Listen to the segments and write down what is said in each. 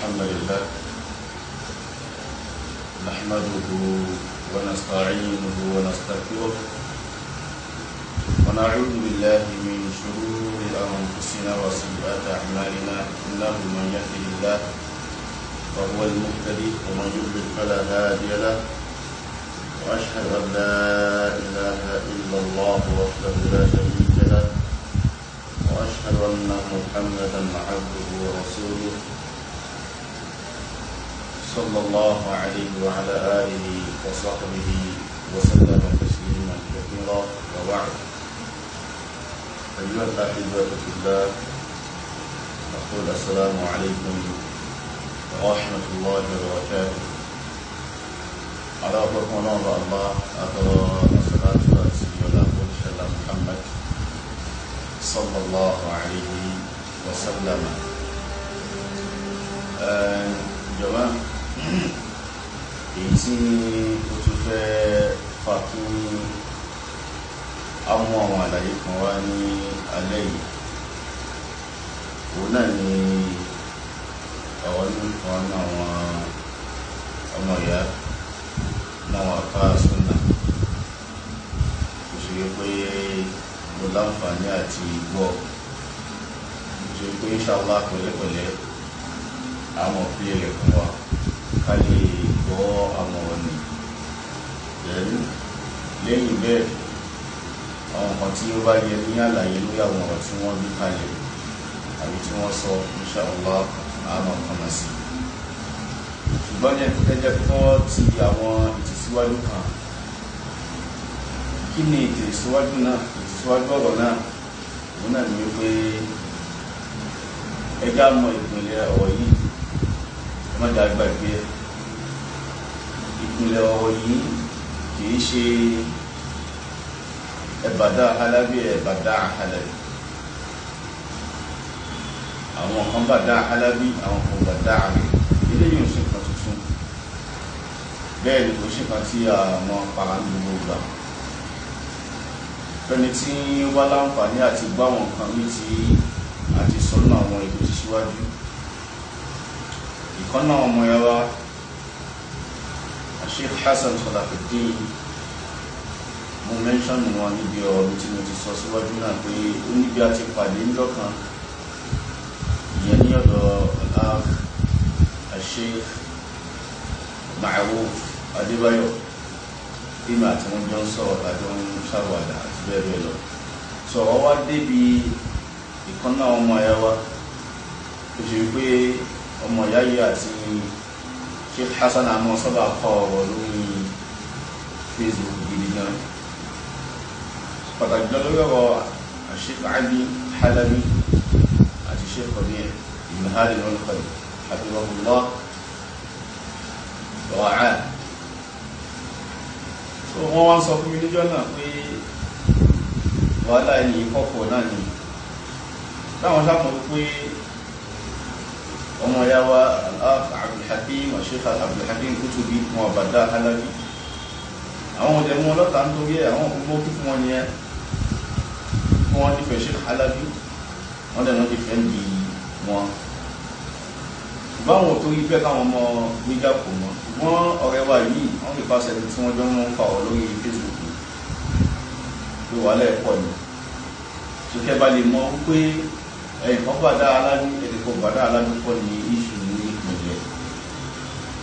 الحمد لله نحمده ونستعينه ونستغفره ونعوذ بالله من شرور أنفسنا وسيئات أعمالنا إنه من يهده الله فهو المهتدي ومن يضلل فلا هادي له وأشهد أن لا إله إلا الله وحده لا شريك له وأشهد أن محمدا عبده ورسوله صلى الله عليه وعلى آله وصحبه وسلم تسليما كثيرا وبعد. أيها الأحبة في الله، أقول السلام عليكم ورحمة الله وبركاته. على رحمة الله أترى الصلاة والسلام على محمد صلى الله عليه وسلم. جماعة èyí tí ó tún fẹ́ fà kí a mú àwọn àlàyé kan wá ní alẹ́ yìí, òun náà ni àwọn nǹkan àwọn ọmọ ìyá náà àpá súnà kò ṣe pé mo láǹfààní àti gbọ́, kò ṣe pé inshallah pẹ̀lẹ́pẹ̀lẹ́ àwọn òfin rẹ̀ fún wa ká lè gbọ́ àwọn ọ̀nì. Lẹ́yìn bẹ́ẹ̀, àwọn nǹkan tí ó bá yẹ ní àlàyé lórí àwọn ọ̀rọ̀ tí wọ́n gbé kalẹ̀ àbí tí wọ́n sọ inshallah àmọ́ ọ̀nà sí. Ṣùgbọ́n ní ẹ̀kọ́ kọ́ ti àwọn ìtẹ̀síwájú kan. Kí ni ìtẹ̀síwájú náà? Ìtẹ̀síwájú ọ̀rọ̀ náà òun náà ni wípé ẹjá mọ ìpínlẹ̀ ọ̀rọ̀ yìí, ọmọdé àgbàgbé ìpínlẹ̀ ọ̀rọ̀ yìí kìí ṣe ẹ̀bàdà Halabi ẹ̀bàdà Halabi. Àwọn kan bàdà Halabi, àwọn kan bàdà rẹ̀. Eléyìí ò ṣe kan tuntun, bẹ́ẹ̀ ni kò ṣe kan tí àwọn para ń gbogbo gbà. Fẹ́ni tí ó bá láǹfààní àti gbá àwọn nǹkan ní ti àti sọ́nà àwọn ètò ti síwájú. Ìkànnà ọmọ ya wa Sheikh Hassan Salahuddin, mo mention wọn níbi ọ̀rọ̀ tí mo ti sọ síwájú náà pé ó níbi àti pàdé ńjọ́ kan, ìyẹn ní ọ̀dọ̀ Sheikh Ma'ruf Adébáyọ̀, ìmọ àti wọn jọ ń sọ̀rọ̀ àjọ ń ṣàwàdà àti bẹ́ẹ̀ bẹ́ẹ̀ lọ. Sọ̀rọ̀ wá débi ìkànnà ọmọ ya wa tó ṣe wípé ọmọ ìyá yìí àti Sheikh Hassan àmọ́ sábà kọ ọ̀rọ̀ lórí Facebook gidi gan, pàtàkì jọ lórí ọ̀rọ̀ Sheikh Ali Halabi àti Sheikh Rabi' ibn Hadi al-Madkhali hafidhahullah wa ra'ah. So wọ́n wá ń sọ fún mi níjọ́ náà pé wàhálà ẹni ìkọ̀kọ̀ náà ni táwọn sáàmù pé ọmọ ya wa Abdulhakim wa Sheikh Abdulhakim Kutubi wọn bàdá Halabi. Àwọn ọdẹ mú ọlọ́ta ń torí ẹ̀, àwọn ọkùnrin mọ́kí fún wọn ni ẹ́ fún wọn nífẹ̀ẹ́ Sheikh Halabi, wọ́n dẹ̀ wọ́n ti fẹ́ ń di wọn. Ṣùgbọ́n àwọn tó rí bẹ́ẹ̀ káwọn ọmọ gbígbà kò mọ́. Wọ́n ọ̀rẹ́ wa yìí wọ́n lè pàṣẹ tí wọ́n jọ ń fa ọ̀ lórí Facebook ló wà lẹ́ẹ̀kọ́ ni. Ṣùkẹ́ bá lè mọ wípé ẹ̀yìn kan bàdá Halabi, ẹ̀dẹ̀ kan bàdá Halabi kọ́ ni iṣu ní ìpínlẹ̀.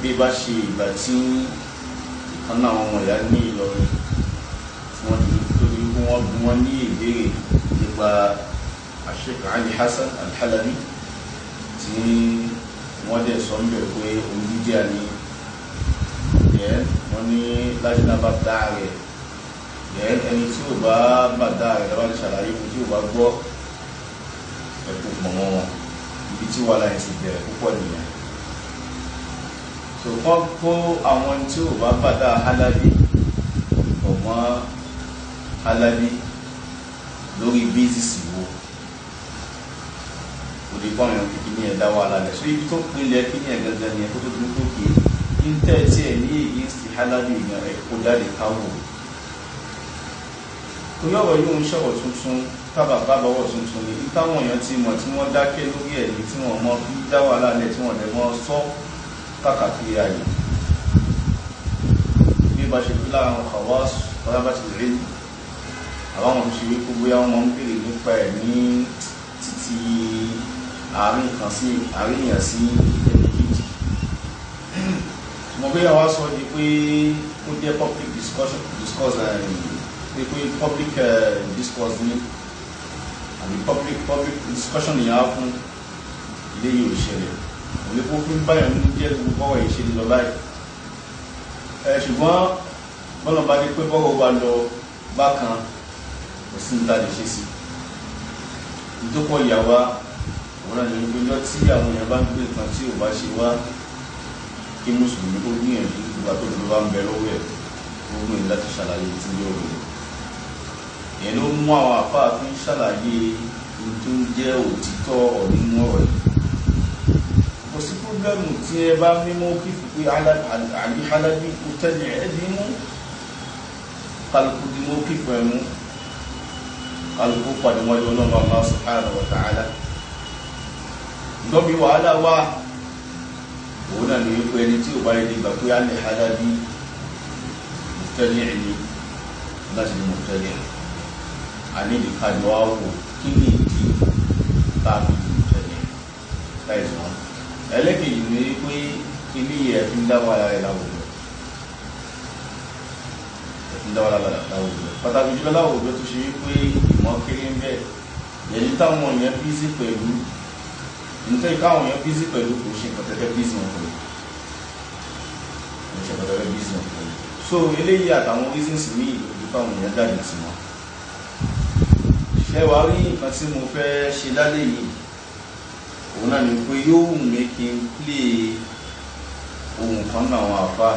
Bí bá ṣe ìgbà tí ìkan náà àwọn ọmọ ìyá ní Ìlọrin tí wọ́n ti tóbi kí wọ́n bí wọ́n ní ìbéèrè nípa Sheikh Ali Hassan Al-Halabi tí wọ́n dẹ̀ sọ ń bẹ̀ pé onídíjà ni wọ́n ní lájúná bá dá rẹ̀ ẹni tí ò bá bá dá rẹ̀ lọ́wọ́ ní ṣàlàyé fún tí ò bá gbọ́ ẹ̀kú mọ̀mọ́ wọn, ibi tí wàhálà yẹn ti bẹ̀rẹ̀ púpọ̀ nìyẹn. So kọ́ kó àwọn tí ò bá bá dá Halabi ọmọ Halabi lórí bíìsì wo kò lè bọ́ àwọn kìkì ní ẹ̀dá wàhálà rẹ̀. So ibi tó pinlẹ̀ kí ní ẹ̀gẹ́gẹ́ ni ẹ̀kọ́ tó dúró tó kéé ní tẹ́ẹ̀tí ẹ̀ ní against Halabi ìgbà ẹ̀kọ́ jáde káwò. torí ọ̀rọ̀ yóò ń ṣọ̀rọ̀ tuntun kábàbábọ̀wọ̀ tuntun ni táwọn èèyàn ti mọ̀ tí wọ́n dákẹ́ lórí ẹ̀mí tí wọ́n mọ bí dá wàhálà lẹ̀ tí wọ́n lẹ̀ mọ́ sọ káàkiri ayé bí bá ṣe fi lára àwọn kàwá ọ̀rá bá ti rí àwọn ọmọ ṣe wípé bóyá wọ́n máa ń béèrè nípa ẹ̀ ní títí àárín kan sí àárín èèyàn sí ẹni kejì mo gbé àwọn sọ di pé ó jẹ́ public discourse pé public discourse ní àbí public discussion yẹn á fún ilé yìí ò ṣẹlẹ̀ òun lè kó fún báyọ̀ ní jẹ́ gbogbo ọ̀rọ̀ ìṣẹ̀lẹ̀ lọ báyìí ṣùgbọ́n bọ́lá bá dé pé bọ́rọ̀ wa lọ bákan kò sí níta lè ṣe sí ìdókòó ìyàwó òun náà ní ìgbẹ́jọ́ tí àwọn èèyàn bá ń gbé nǹkan tí ò bá ṣe wá kí mùsùlùmí ó gbìyànjú ìgbà tó lọ bá ń bẹ lọ́wọ́ ẹ̀ ó gbìyànjú láti ṣàlàyé tí yóò rò ìyẹn ló mú àwọn àfáà fi ń ṣàlàyé ohun tó ń jẹ́ òtítọ́ nínú ọ̀rọ̀ yìí kò sí pọ́blẹ́mù tí ẹ bá mímọ́ kí fún pé àlì Halabi kò tẹ́lẹ̀ ẹ́ dín mú kálukú dín mú kí fún ẹ mú kálukú pàdé wájú ọlọ́run Allah subhanahu wa ta'ala lọ́bí wàhálà wá òun náà ní wípé ẹni tí ò bá yẹ nígbà pé àlì Halabi kò tẹ́lẹ̀ ẹ̀ ní láti ní mọ̀ tẹ́lẹ̀ àní ìdíkàjọ àwò kí ní ìdí tàbí ìtẹ̀lẹ̀ láìsàn ẹlẹ́kejì ní pé kí ní ẹ̀ fi ń dáwọ́ ara rẹ̀ láwùjọ pàtàkì jùlọ láwùjọ tó ṣe wípé ìmọ̀ kéré ń bẹ̀ yẹ̀yí táwọn èèyàn bízí pẹ̀lú nítorí káwọn èèyàn bízí pẹ̀lú kò ṣe pàtàkì bízí wọn pẹ̀lú so eléyìí àtàwọn reasons míì lójú káwọn èèyàn jáde sí wọn ṣẹ́wà rí nǹkan tí mo fẹ́ ṣe lálẹ́ yìí òun náà ni pé yóò wù mí kí n play ohun kan náà àwọn àfá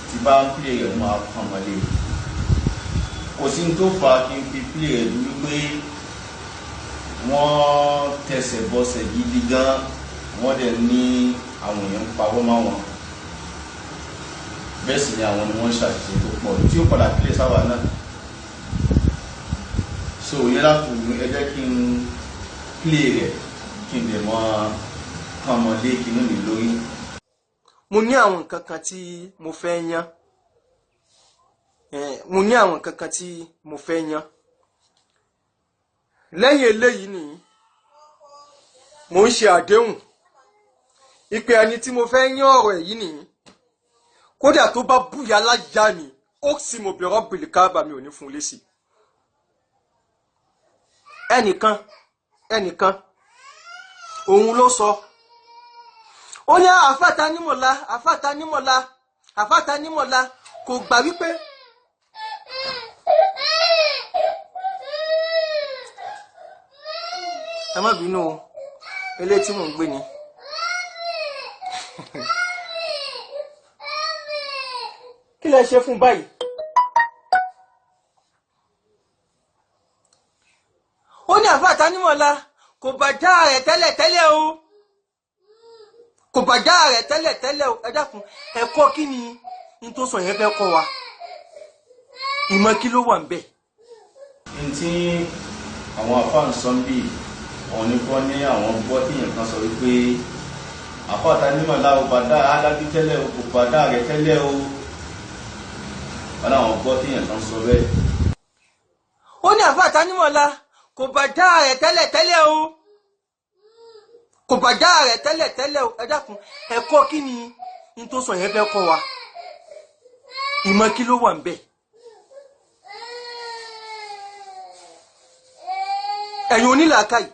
tí bá ń play rẹ̀ máa kàn mọ́lé kò sí tó fà kí n fi play rẹ̀ dúró pé wọ́n tẹsẹ̀ bọ́sẹ̀ gidi gan wọ́n dẹ̀ ní àwọn èèyàn pawọ́ mọ́ wọn bẹ́ẹ̀ sì ni àwọn ni wọ́n ṣàṣìṣe tó pọ̀ tí ó padà play sáwà náà so yẹ́lá fún mi ẹ jẹ́ kí n play rẹ̀ kí n lè mọ ọmọdé kí n ní lórí. mo ní àwọn nǹkan kan tí mo fẹ́ yan lẹ́yìn eléyìí nìyí mo ń ṣe àdéhùn ìpè ẹni tí mo fẹ́ yan ọ̀rọ̀ èyí nìyí kódà tó bá búyà láyà ni ó sì mo bẹ̀rọ̀ bìlì káàbà mi ò ní fún lésì. ẹnìkan òun ló sọ ó ní àfáàtà nímọ̀lá kò gbà wípé ẹ má bínú eléyìí tí mò ń gbé ni kí lẹ ṣe fún báyìí. ó ní àfáàtà nímọ̀lá kò bàjá rẹ̀ tẹ́lẹ̀ o ẹ dákun ẹ̀kọ́ kí ni n tó sọ yẹn fẹ́ kọ́ wa ìmọ̀ kí ló wà ń bẹ̀. n tí àwọn àfáà ń sọ bí àwọn oníkọ́ ní àwọn gbọ́ tíyàn kan sọ wípé àfáàtà nímọ̀lá ò bàdá Halabi tẹ́lẹ̀ o kò bàdá rẹ̀ tẹ́lẹ̀ o wọn làwọn gbọ́ tíyàn kan sọ bẹ́ẹ̀. ó ní àfáàtà nímọ̀lá kò bàjá rẹ̀ tẹ́lẹ̀ o ẹ dákun ẹ̀kọ́ kí ni n tó sọ yẹn fẹ́ kọ́ wa ìmọ̀ kí ló wà ń bẹ̀. ẹ̀yin onílàákàyè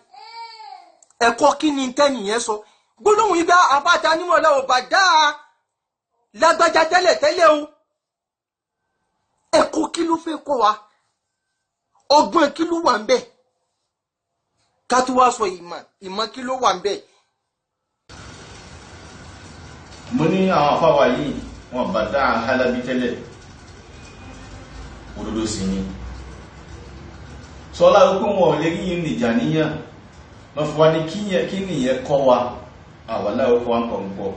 ẹ̀kọ́ kí ni tẹ́nìyẹn sọ gbólóhùn ìgbà àfáàtà nímọ̀lá ò bàjá lágbájá tẹ́lẹ̀ o ẹ̀kọ́ kí ló fẹ́ kọ́ wa ọgbọ́n kí ló wà ń bẹ̀ ká tó wá sọ ìmọ̀ kí ló wà ń bẹ̀. mo ní àwọn afáwà yìí wọn bá dá Halabi tẹ́lẹ̀ òdodo sí ni sọlá wípé wọn ò lè rí yìí nìjà níyàn lọ fún wa ní kí nìyẹn kọ́ wa àwọn aláwọ̀ kọ́ wa ń kọ́ ń pọ̀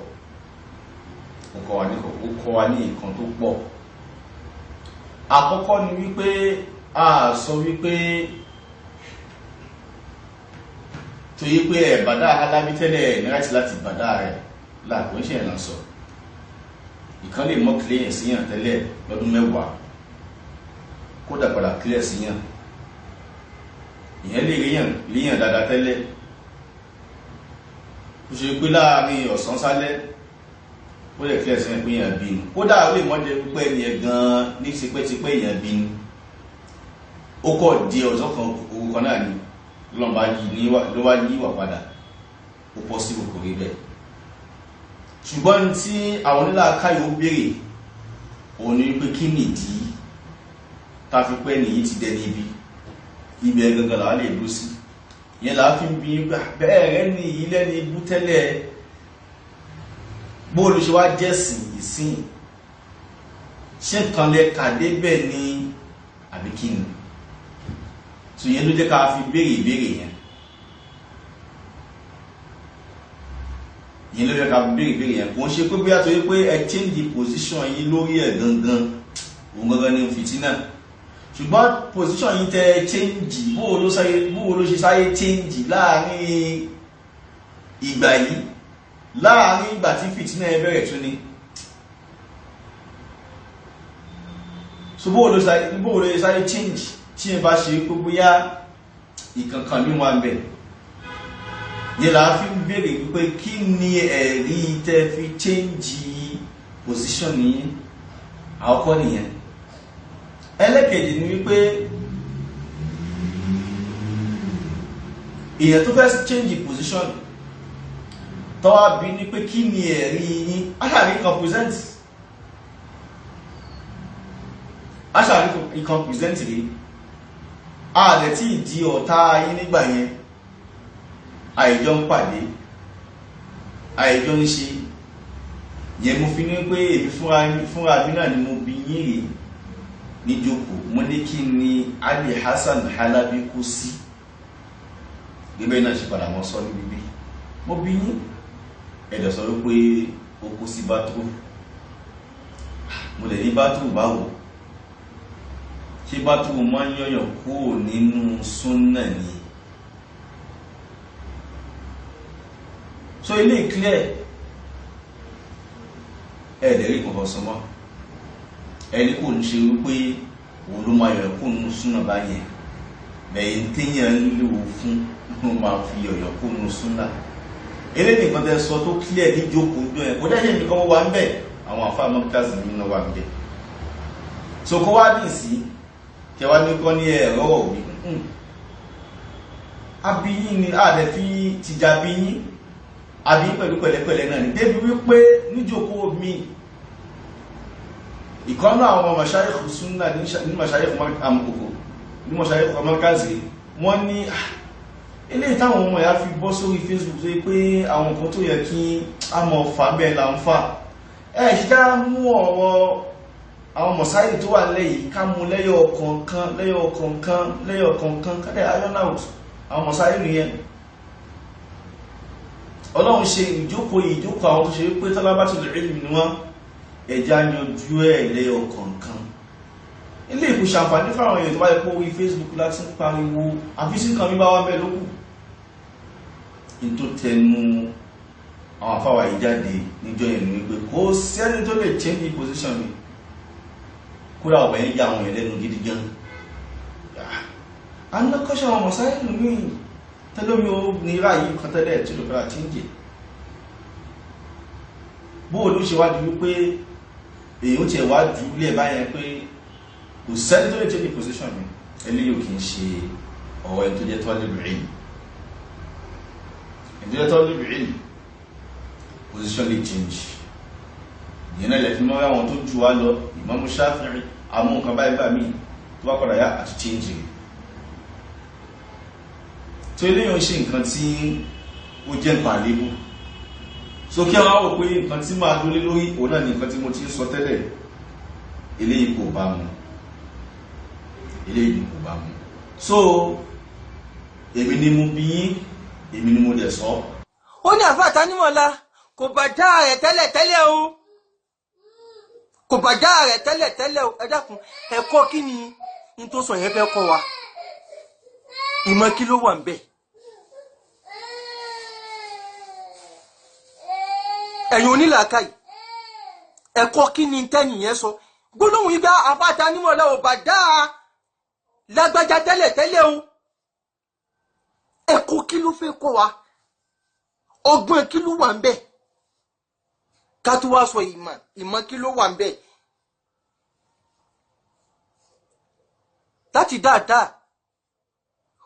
ó kọ́ wa ní nǹkan tó pọ̀ àkọ́kọ́ ni wípé a sọ wípé tó yí pé ẹ̀ bàdá alábí tẹ́lẹ̀ ní láti bàdá rẹ̀ láàpọ̀ ń ṣe ẹ̀nà sọ ìkan lè mọ́ clear síyàn tẹ́lẹ̀ lọ́dún 10 kódà padà clear síyàn ìyẹn lè ríyàn dáadáa tẹ́lẹ̀ ó ṣe pé láàrin ọ̀sán sálẹ́ ó lè clear síyàn pé èèyàn bínú kódà ó lè mọ́jẹ pípẹ́ ni ẹ̀ gan ní tipẹ́tipẹ́ èèyàn bínú ó kọ̀ di ọ̀sán kan òru kan náà ni ló wá yí wà padà ó pọ̀ sí kòkòrò ibẹ̀ ṣùgbọ́n tí àwọn onílà káyọ̀ béèrè òun ni pé kí nìdí ta fi pẹ́ nìyí ti dẹni ibi ibẹ̀ gangan làá lè lú sí yẹn làá fi ń bí bẹ́ẹ̀ rẹ́ ní ilẹ̀ ní ibú tẹ́lẹ̀ bóòlù ṣe wá jẹ́sìn ìsìn ṣé nǹkan lẹ kàdé bẹ́ẹ̀ ni àbí kí ni so yẹn ló jẹ́ ká fi béèrè ìbéèrè yẹn ló jẹ́ ká fi béèrè ìbéèrè yẹn kò ń ṣe pé bí a tó yẹ pé ẹ change position yín lórí ẹ̀ gangan òun gangan ní fìtínà ṣùgbọ́n position yín tẹ change bóò ló ṣe sáyé change láàrin ìgbà yìí láàrin ìgbà tí fìtínà ẹ bẹ̀rẹ̀ tún ni so bóò ló ṣe sáyé change tí ẹ bá ṣe pé bóyá ìkankan ní wọn bẹ̀ yẹn là á fi ń béèrè wípé kí ni ẹ̀rí tẹ́ fi change position ní àkọ́kọ́ nìyẹn ẹlẹ́kẹ̀ẹ́jì ni wípé èèyàn tó fẹ́ change position tọ́wá bí ní pé kí ni ẹ̀rí yín aṣàrí kan present rí ààrẹ tí ìdí ọ̀tá ayé nígbà yẹn àìjọ ń pàdé àìjọ ń ṣe yẹn mo fi ní pé èmi fúnra mi náà ni mo bí yín rèé níjókòó mo ní kí ni Ali Hasan Halabi kú sí gẹ́gẹ́ náà ṣe padà mọ́ sọ ní bíbí mo bí yín ẹ̀dọ̀ sọ wípé ó kú sí bátúrù mo lè ní bátúrù báwo ṣé bátúrù máa ń yọ̀yàn kúrò nínú súnnà ni so ilé ìclear ẹ̀ẹ́dẹ̀rí kọ̀ọ̀kan sọmọ́ ẹni kò ń ṣe wípé òun ló máa yọ̀yàn kúrò nínú súnnà báyẹn bẹ̀yìn téèyàn lílo fún ló máa fi yọ̀yàn kúrò nínú súnnà eléyìí nìkan tẹ́ sọ tó clear ní jókòó jọ ẹ̀ kó dẹ́ṣẹ̀ nìkan wà ń bẹ̀ àwọn àfáà mọ́kítàsì nínú wà ń bẹ̀ so kó wá dì sí kẹwàá ní kọ́ ní ẹ̀rọ òbí abiyín ni ààrẹ fi tìjà bíyín àbí pẹ̀lú pẹ̀lẹ́pẹ̀lẹ́ náà ní débi wípé níjókòó mi ìkọ́nà àwọn mashayikh sunna ní mashayikh amukoko ní mashayikh amakazi wọ́n ní ilé ìtàwọn ọmọ ya fi bọ́ sórí Facebook tó yí pé àwọn nǹkan tó yẹ kí a mọ̀ fà bẹ́ẹ̀ là ń fà ṣíká mú ọ̀rọ̀ àwọn mọ̀sáìlì tó wà lẹ́yìn ká mú lẹ́yọ̀ kọ̀ọ̀kan kádẹ̀ iron out àwọn mọ̀sáìlì yẹn ọlọ́run ṣe ìjókòó àwọn tó ṣe wípé talabatul ilmi ni wọ́n ẹja yanjú ẹ̀ lẹ́yọ̀ kọ̀ọ̀kan ilé ìkú ṣàǹfàní fáwọn èèyàn tó wáyé pé orí Facebook láti ń pariwo àfíìsí kan bíbá wá bẹ́ẹ̀ lókù in tó tẹnu àwọn afáwà ìjáde níjọ́ yẹn ní wípé kò sẹ́ni tó lè change position mi kúrò àwọn ẹ̀yìn yà àwọn ẹ̀lẹ́nu gidi gan a ń lọ́kọ́ṣọ́ àwọn mọ̀sáìlù ní tẹ́lómi ó ní ráyí kan tẹ́lẹ̀ tí ló fẹ́ra change bóòlù ṣe wájú wípé èyí ó tiẹ̀ wájú ilé báyẹn pé kò sẹ́ni tó lè change position mi eléyìí ò kì í ṣe ọ̀rọ̀ ẹni tó jẹ́ talibul ilm ẹni tó jẹ́ talibul ilm position lè change ìyẹn náà lè fi mọ́ àwọn tó jù wá lọ Imam Shafi'i àmú nǹkan báyìí bá mi tó bá padà yá àti change rẹ̀ tó eléyìí ń ṣe nǹkan tí ó jẹ́ nǹkan àlébù so kí àwọn wò pé nǹkan tí máa dúró lórí òun náà ni nǹkan tí mo ti ń sọ tẹ́lẹ̀ eléyìí kò bá mu eléyìí kò bá mu so èmi ni mo bí yín èmi ni mo dẹ̀ sọ. ó ní àfáà Tanímọ̀lá kò bá já rẹ̀ tẹ́lẹ̀ o kò bá já rẹ̀ tẹ́lẹ̀ o ẹ dákun ẹ̀kọ́ kí ni ní tó sọ yẹn fẹ́ kọ́ wa ìmọ̀ kí ló wà ń bẹ̀. ẹ̀yin onílàákàyè ẹ̀kọ́ kí ni tẹ́nìyẹn sọ gbólóhùn ìgbà àbáta nímọ̀lá ò bá dáa lágbájá tẹ́lẹ̀ o ẹ̀kọ́ kí ló fẹ́ kọ́ wa ọgbọ́n kí ló wà ń bẹ̀ ká tó wá sọ ìmọ̀ kí ló wà ń bẹ̀. láti dáadáa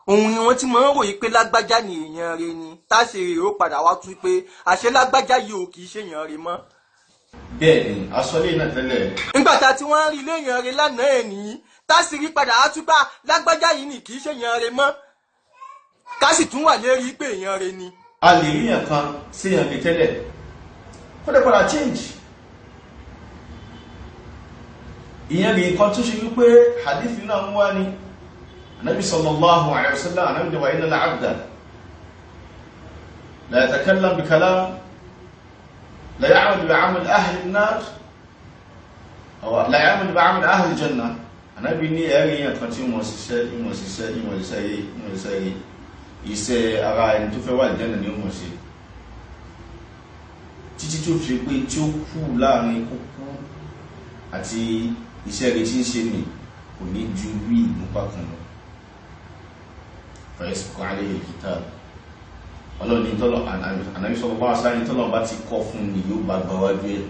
òun ni wọ́n ti máa ń ròyìn pé lágbájá ni èèyàn rẹ̀ ni táṣe rè ó padà wá tún pé àṣẹ lágbájá yìí ò kì í ṣèyàn rẹ̀ mọ́. bẹ́ẹ̀ ni asọ́lé náà tẹ́lẹ̀. nígbà tá a ti wọ́n rí léèyàn rẹ̀ lánàá ẹ̀ nìyí táṣe rí padà á tún bá lágbájá yìí ni kì í ṣèyàn rẹ̀ mọ́ ká sì tún wà lérí pé èèyàn rẹ̀ ni. a lè rí yàn kan sí yàn kì tẹ́lẹ̀ kó dẹ̀ padà change. ìyẹn lè kan tó ṣe wípé hadith náà ń wá ní النبي صلى الله عليه وسلم أنه وإن العبد لا يتكلم بكلام لا يعمل بعمل أهل النار أو لا يعمل بعمل أهل الجنة أنا بني أري يقتي مؤسسة يسي أرى أن تفوى الجنة يوم مسي títí tó fi pé tí ó kú láàrin kókó àti iṣẹ́ rẹ̀ tí ń ṣe ní kò ní ju bí ìgbúnpá kan lọ. فيسبق عليه الكتاب ọlọ́run ní tọ́lọ̀ ànábì sọ́lọ́ bá sáyé tọ́lọ̀ bá ti kọ́ fún ní yóò bá gbà wájú ẹ̀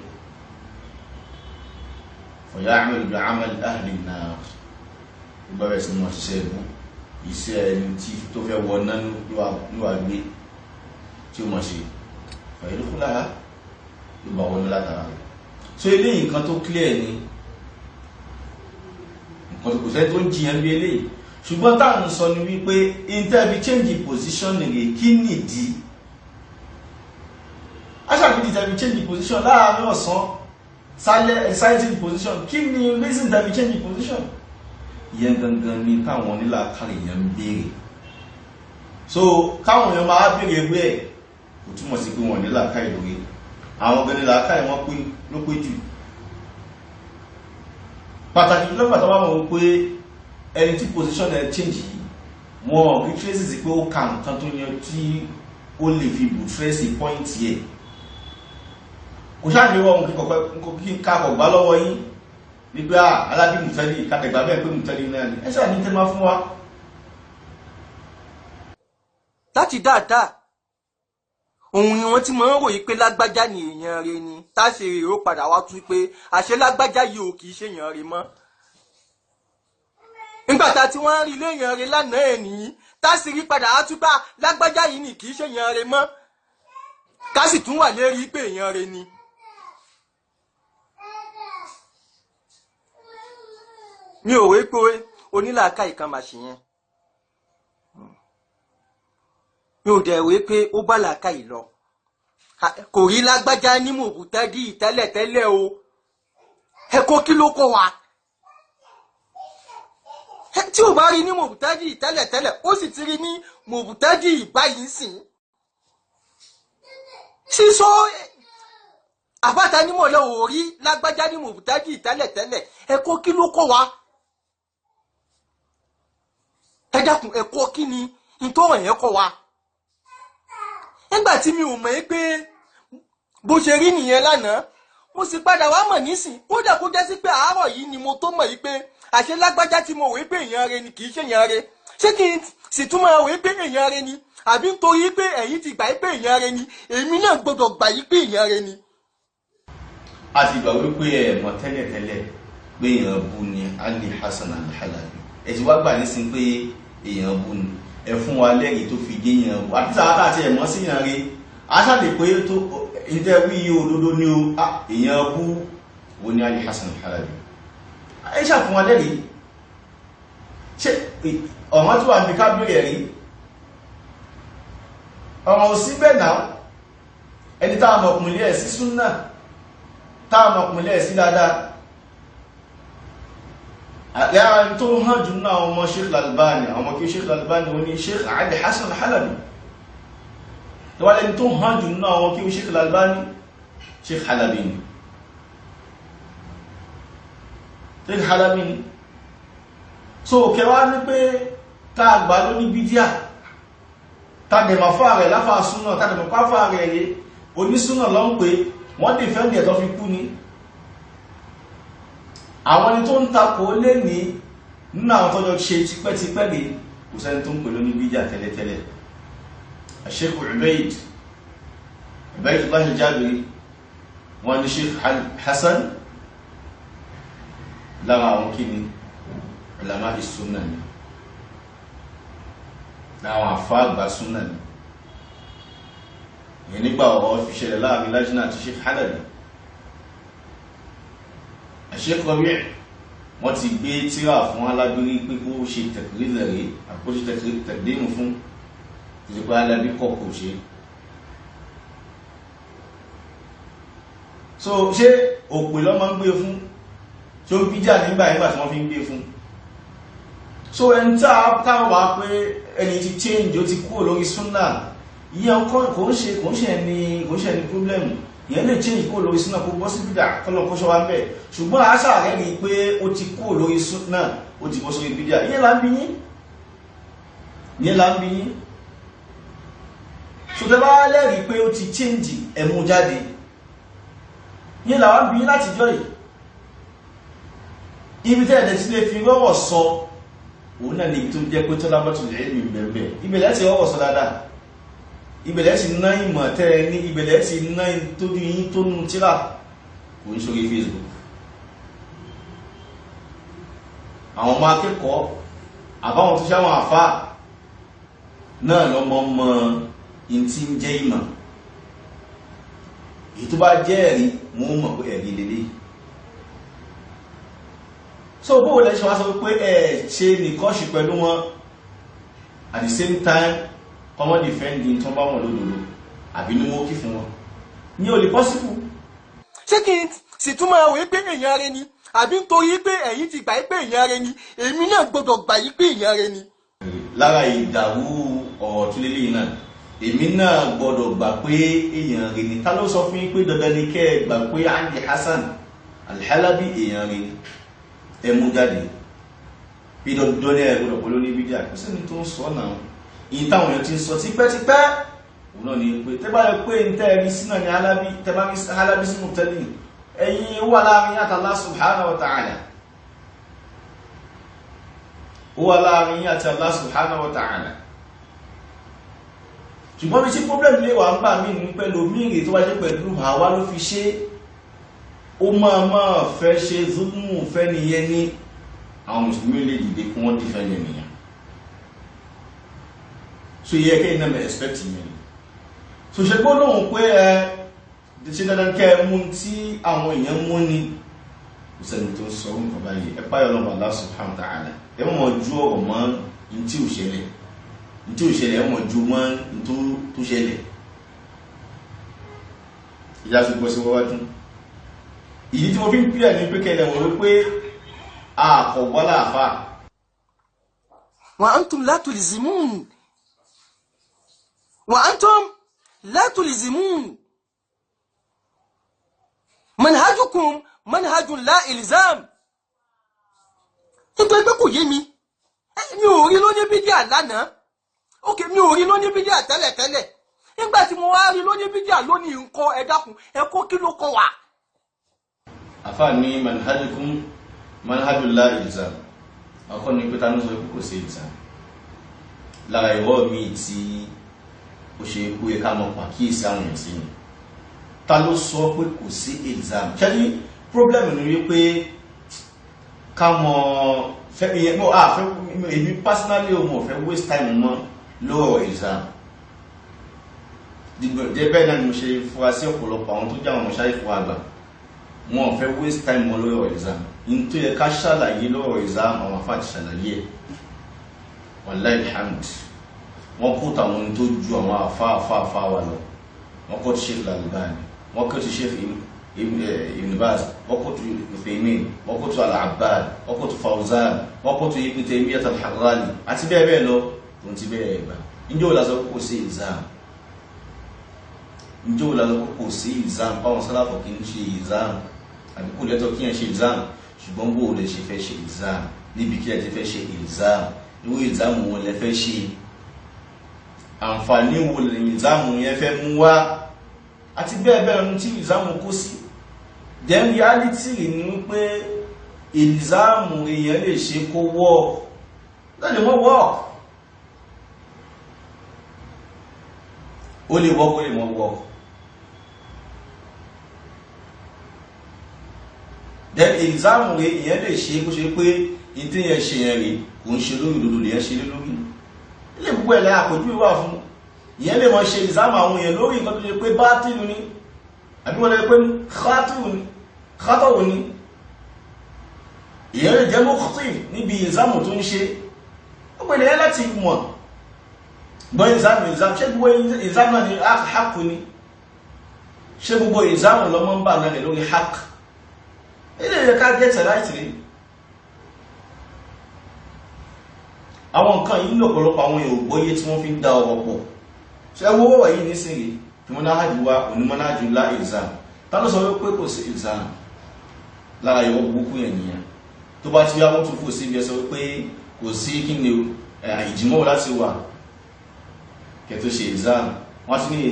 فيعمل بعمل أهل النار gbogbo rẹ̀ sí mọ̀ ṣiṣẹ́ ẹ̀bú iṣẹ́ ẹni tí tó fẹ́ wọ náà níwà gbé tí ó mọ̀ ṣe فيدخلها yóò bá wọnú látara rẹ̀ so eléyìí nǹkan tó clear ni nǹkan kò sẹ́ tó ń jiyàn bí eléyìí ṣùgbọ́n táà ń sọ ní wípé interview change position rẹ̀ kí nìdí aṣàfihàn interview change position láàárín ọ̀sán sálẹ̀ position kí ni reason interview change position ìyẹn gangan ni táwọn onílàákàrí yẹn ń béèrè so káwọn èèyàn máa béèrè ẹgbẹ́ ẹ̀ kò túmọ̀ sí pé wọ́n nílàákàrí lórí àwọn ọgbẹ́ nílàákàrí wọ́n ló pé jù pàtàkì lọ́pàá wà mọ̀ pé ẹni tí position ẹ̀ change yìí wọ́n rí traces pé ó kà nǹkan tó yẹ tí ó lè fi bù trace point yẹ kò ṣáàjú wọ́n kí káàkọ̀ gbá lọ́wọ́ yín nígbà alábí mùtẹ́lì kàtẹ̀gbà bẹ́ẹ̀ pé mùtẹ́lì náà ni ẹ̀ṣẹ́ àní tẹ́lá fún wa. láti dáadáa òun ni wọ́n ti máa ń ròyìn pé lágbájá ni èèyàn rẹ̀ ni táṣe rè ó padà wá tún pé àṣẹ lágbájá yìí ò kì í ṣèyàn rẹ̀ mọ́. nígbàtà tí wọ́n rí léèyàn rẹ̀ lánàá ẹ̀ nìyí táṣe rí padà á tún bá lágbájá yìí ni kì í ṣèyàn rẹ̀ mọ́ ká sì tún wà lérí pé èèyàn rẹ̀ ni. mi ò wé pé onílàákàyè kan mà ṣe yẹn mi ò dẹ̀ wé pé ó bá làákàyè lọ kò rí lágbájá ní mòbútádì tẹ́lẹ̀tẹ́lẹ̀ o ẹ̀kọ́ kí ló kọ́ wa tí ò bá rí ní mòbútádì tẹ́lẹ̀tẹ́lẹ̀ ó sì ti rí ní mòbútádì báyìí sìn sísọ àbáta nímọ̀ lọ ò rí lágbájá ní mòbútádì tẹ́lẹ̀tẹ́lẹ̀ ẹ̀kọ́ kí ló kọ́ wa ẹ dákun ẹ̀kọ́ kí ni ìtọ́rọ̀ yẹn kọ́ wa nígbà tí mi ò mọ̀ pé bó ṣe rí nìyẹn lánàá mo sì padà wá mọ̀ nísìn kódà kó jẹ́ sí pé àárọ̀ yìí ni mo tó mọ̀ pé àṣẹ lágbájá tí mo wé pé èèyàn rẹ ni kì í ṣe èèyàn rẹ ṣé kí n sì tún máa wé pé èèyàn rẹ ni àbí nítorí pé ẹ̀yin ti gbà pé èèyàn rẹ ni èmi náà gbọ́dọ̀ gbà pé èèyàn rẹ ni. a ti gbà wípé ẹ mọ̀ tẹ́lẹ̀tẹ́lẹ̀ pé èèyàn bu ni Ali Hasan Al-Halabi ẹ ti wá gbà nísìn pé èèyàn bu ni ẹ fún wa lẹ́yìn tó fi gé èèyàn bu àti sàátà àti ẹ̀mọ́ sí èèyàn rẹ aṣáàlè pé tó ìtẹ́wí òdodo ní o èèyàn bú wo ní Ali Hasan Al-Halabi ẹ ṣàfún wa lẹ́yìn ṣe ọ̀wọ́n tí wà ní ká bèèrè rí ọmọ òsí bẹ́ẹ̀ náà ẹni táwọn ọmọkùnrin ẹ̀ sí súnnà táwọn ọmọkùnrin ẹ̀ sí dáadáa àyàrá tó hàn jù náà ọmọ Sheikh Al-Albani ọmọ kí Sheikh Al-Albani wọ́n ní Sheikh Ali Hasan Al-Halabi lẹ́ni tó hàn jù náà wọ́n kí o Sheikh Al-Albani Sheikh Halabi ni Sheikh Halabi ni so kẹwàá ní pé tá a gbà ló ní bídíà tàdẹ̀mọ̀ fà rẹ̀ láfà súnà tàdẹ̀mọ̀ pàfà rẹ̀ rẹ̀ onísúnà ló ń pè wọ́n dì fẹ́ndì ẹ̀tọ́ fi kú ni àwọn ni tó ń takò lé ní nínú àwọn tọ́jọ́ ṣe tipẹ́tipẹ́ lè kò sẹ́ni tó ń pè lóní bídíà tẹ́lẹ̀tẹ́lẹ̀ Sheikh Ubaydullah al-Jabiri wọ́n ní Sheikh Hassan lára àwọn kíni ulama ìsúnà ni láwọn àfáàgbà súnà ni ìyẹn nígbà ọ̀rọ̀ fi ṣẹlẹ̀ láàrin Lajna àti Sheikh Halabi Sheikh Rabi' wọ́n ti gbé tírà fún Alábírí pé kó ṣe tẹ̀kìrìlẹ̀ rí àkóṣe tẹ̀kìrìlẹ̀ fún ìjọba Alábí kọ̀kọ̀ ṣe so ṣé òpè lọ máa ń gbé fún tí ó bíjà nígbà tí wọ́n fi ń gbé fún so ẹni táwọn wá pé ẹni ti change ó ti kúrò lórí súnà ìyẹn kò ń ṣe ẹni problem ìyẹn lè change kúrò lórí súnà kó bọ́ sí bídà kọ́lọ̀ kó ṣọ́ wá ń bẹ̀ ṣùgbọ́n àṣà rẹ̀ rí pé ó ti kúrò lórí súnà ó ti bọ́ sórí bídà ìyẹn là ń bí yín so tẹ́ bá lẹ́rìí pé ó ti change ẹ̀mú jáde ìyẹn là wá ń bí yín láti jọ́ yìí ibi tẹ́ ẹ̀dẹ̀ tí lè fi rọ́rọ̀ sọ òun náà ni tó jẹ́ pé tọ́lá bọ́tù lè rí ìbẹ̀rẹ̀ ìbẹ̀lẹ̀ ti rọ́rọ̀ sọ dáadáa ìbẹ̀lẹ̀ ti ná ìmọ̀ tẹ́ ní ìbẹ̀lẹ̀ ti ná tójú yín tó nù tíra kò ń sórí Facebook àwọn ọmọ akẹ́kọ̀ọ́ àbáwọn tó ṣáwọn àfá náà lọ́mọ mọ́ in tí ń jẹ́ ìmọ̀ èyí tó bá jẹ́ ẹ̀rí wọ́n mọ̀ pé ẹ̀rí lélẹ́yìí so bó lẹ́ ṣe wá sọ pé ẹ ṣe nìkan ṣe pẹ̀lú wọn at the same time common defending tó bá wọn lódòdó àbí ní wọ́n kí fún wọn ní ó lè possible. ṣé kí n sì tún máa wé pé èèyàn rẹ ni àbí nítorí pé ẹ̀yin ti gbà pé èèyàn rẹ ni èmi náà gbọdọ̀ gbà yí pé èèyàn rẹ ni. lára ìdàrú ọ̀rọ̀ tó lélẹ́yìn náà èmi náà gbọdọ̀ gbà pé èèyàn rẹ ni ta ló sọ fún yín pé dandan ni kẹ́ ẹ gbà pé Ali Hassan al-Halabi èèyàn rẹ ni ẹmú jáde bí dandan ní ẹgbọ́dọ̀ pẹ̀lú ní bídíà kò sẹ́ni tó ń sọ náà ìyí táwọn èèyàn ti ń sọ tipẹ́tipẹ́ òun náà ni pé tẹ́bá yẹ pé ń tẹ́ ẹni sínú ní Halabi tẹ́bá ní Halabi sínú tẹ́lẹ̀ ẹ̀yin wà láàrin àti Allah subhanahu wa ta'ala wà láàrin àti Allah subhanahu wa ta'ala ṣùgbọ́n bí sí problem lè wà ń gbà mí ní pẹ̀lú mírì tó wájẹ́ pẹ̀lú àwa ló fi ṣe ó máa fẹ́ ṣe zulmù fẹ́ nìyẹn ní àwọn mùsùlùmí lè dìde kí wọ́n dìfẹ́ nìyẹn so yẹ kẹ́ iná mẹ́ expect yẹn so ṣe gbọ́ lóhun pé ẹ ṣe dandan kẹ́ mú tí àwọn èèyàn mú ní ìsẹ̀lẹ̀ tó sọ nǹkan báyìí ẹ páyọ̀ lọ́wọ́ Allah subhanahu wa ta'ala ẹ mọ̀ ju ọ̀rọ̀ mọ́ ní tí ò ṣẹlẹ̀ ẹ mọ̀ ju mọ́ ní tó ṣẹlẹ̀ ìyá fi gbọ́ sí wọ́wájú ìdí tí mo fi ń pílẹ̀ ní pé kẹlẹ̀ wọ́n wípé àkọ̀gbọ́lá àfá wa antum la tulzimun manhajukum manhajun la ilzam nítorí pé kò yé mi ò rí lóní bídíà lánàá ókè mi ò rí lóní bídíà tẹ́lẹ̀tẹ́lẹ̀ nígbà tí mo wá rí lóní bídíà lónìí nǹkan ẹ dákun ẹ kó kí ló kọ wà àfá ní manhajukum manhajun la ilzam ọkọ̀ ní pẹ́ta ní sọ pé kò sí ilzam lára ìwọ́ mi tí ó ṣe kú ẹka mọ̀ pàkíyèsí àwọn èèyàn sí ni ta ló sọ pé kò sí ilzam ṣẹ́ni problem ní wípé ká mọ̀ fẹ́ ìyẹn mọ́ èmi personally o mọ̀ fẹ́ waste time mọ́ lọ́rọ̀ ilzam jẹ́ bẹ́ẹ̀ náà ni mo ṣe fura sí ọ̀pọ̀lọpọ̀ àwọn tó jáwọn mọ̀ṣáì fún àgbà wọn fẹ́ waste time mọ́ lọ́rọ̀ ilzam in tó yẹ ká ṣàlàyé lọ́rọ̀ ilzam àwọn afá ti ṣàlàyé ẹ̀ wallahi alhamd wọ́n kó tàwọn tó ju àwọn afá wà lọ wọ́n kó ti Sheikh Al-Albani wọ́n kó ti Sheikh Ibn Baz wọ́n kó ti Uthaymin wọ́n kó ti Al-Abbad wọ́n kó ti Fawzan wọ́n kó ti Ibn Taymiyyah Al-Harrani àti bẹ́ẹ̀ bẹ́ẹ̀ lọ tó ti bẹ́ẹ̀ gbà níjọ́ lásán kò sí ilzam níjọ́ lásán kò sí ilzam báwọn sálàfọ̀ kì í ṣe ilzam àbí kò lẹ́tọ̀ kí ẹ ṣe ilzam ṣùgbọ́n bó lè ṣe fẹ́ ṣe exam níbi kí ẹ ti fẹ́ ṣe exam irú exam wo lẹ fẹ́ ṣe àǹfààní wo lè exam yẹn fẹ́ mú wá àti bẹ́ẹ̀ bẹ́ẹ̀ lọ́nà tí exam kó sí. Then reality ni wípé exam èèyàn lè ṣe kó work lẹ́nu mọ́ work ó lè work ó lè mọ́ work. Then exam rẹ̀ èèyàn lè ṣe kó ṣe pé ìtí yẹn ṣe yẹn rẹ̀ kò ń ṣe lórí òdodo lè yẹn ṣe lé lórí ilé gbogbo ẹ̀lẹ́ àpòjú ìwà fún ìyẹn lè mọ́ ṣe exam àwọn èèyàn lórí nǹkan tó ṣe pé bátìlù ni àbí wọ́n lè pé khátọ̀wò ni ìyẹn lè jẹ́ mọ́kútì níbi exam tó ń ṣe ó pẹ̀lẹ̀ yẹn láti mọ̀ gbọ́n exam ṣé gbogbo exam náà ni hàkù ni ṣé gbogbo exam lọ́mọ ń bà náà lórí hàkù ilé yẹ ká gẹ́tẹ̀ láti rí àwọn nǹkan yìí lọ́pọ̀lọpọ̀ àwọn èèyàn ògbóyé tí wọ́n fi ń dá ọ̀rọ̀ pọ̀ ṣe wọ́n wọ́wọ́ yìí ní sínrí tí wọ́n náà jù wá onímọ̀nájú lá exam tá ló sọ wípé kò sí exam lára ìwọ́ gbogbo yẹn nìyẹn tó bá ti yá wọ́n tún fò sí ibi ẹsọ wípé kò sí kí ni ìjìmọ̀ láti wà kẹtó ṣe exam wọ́n ti ní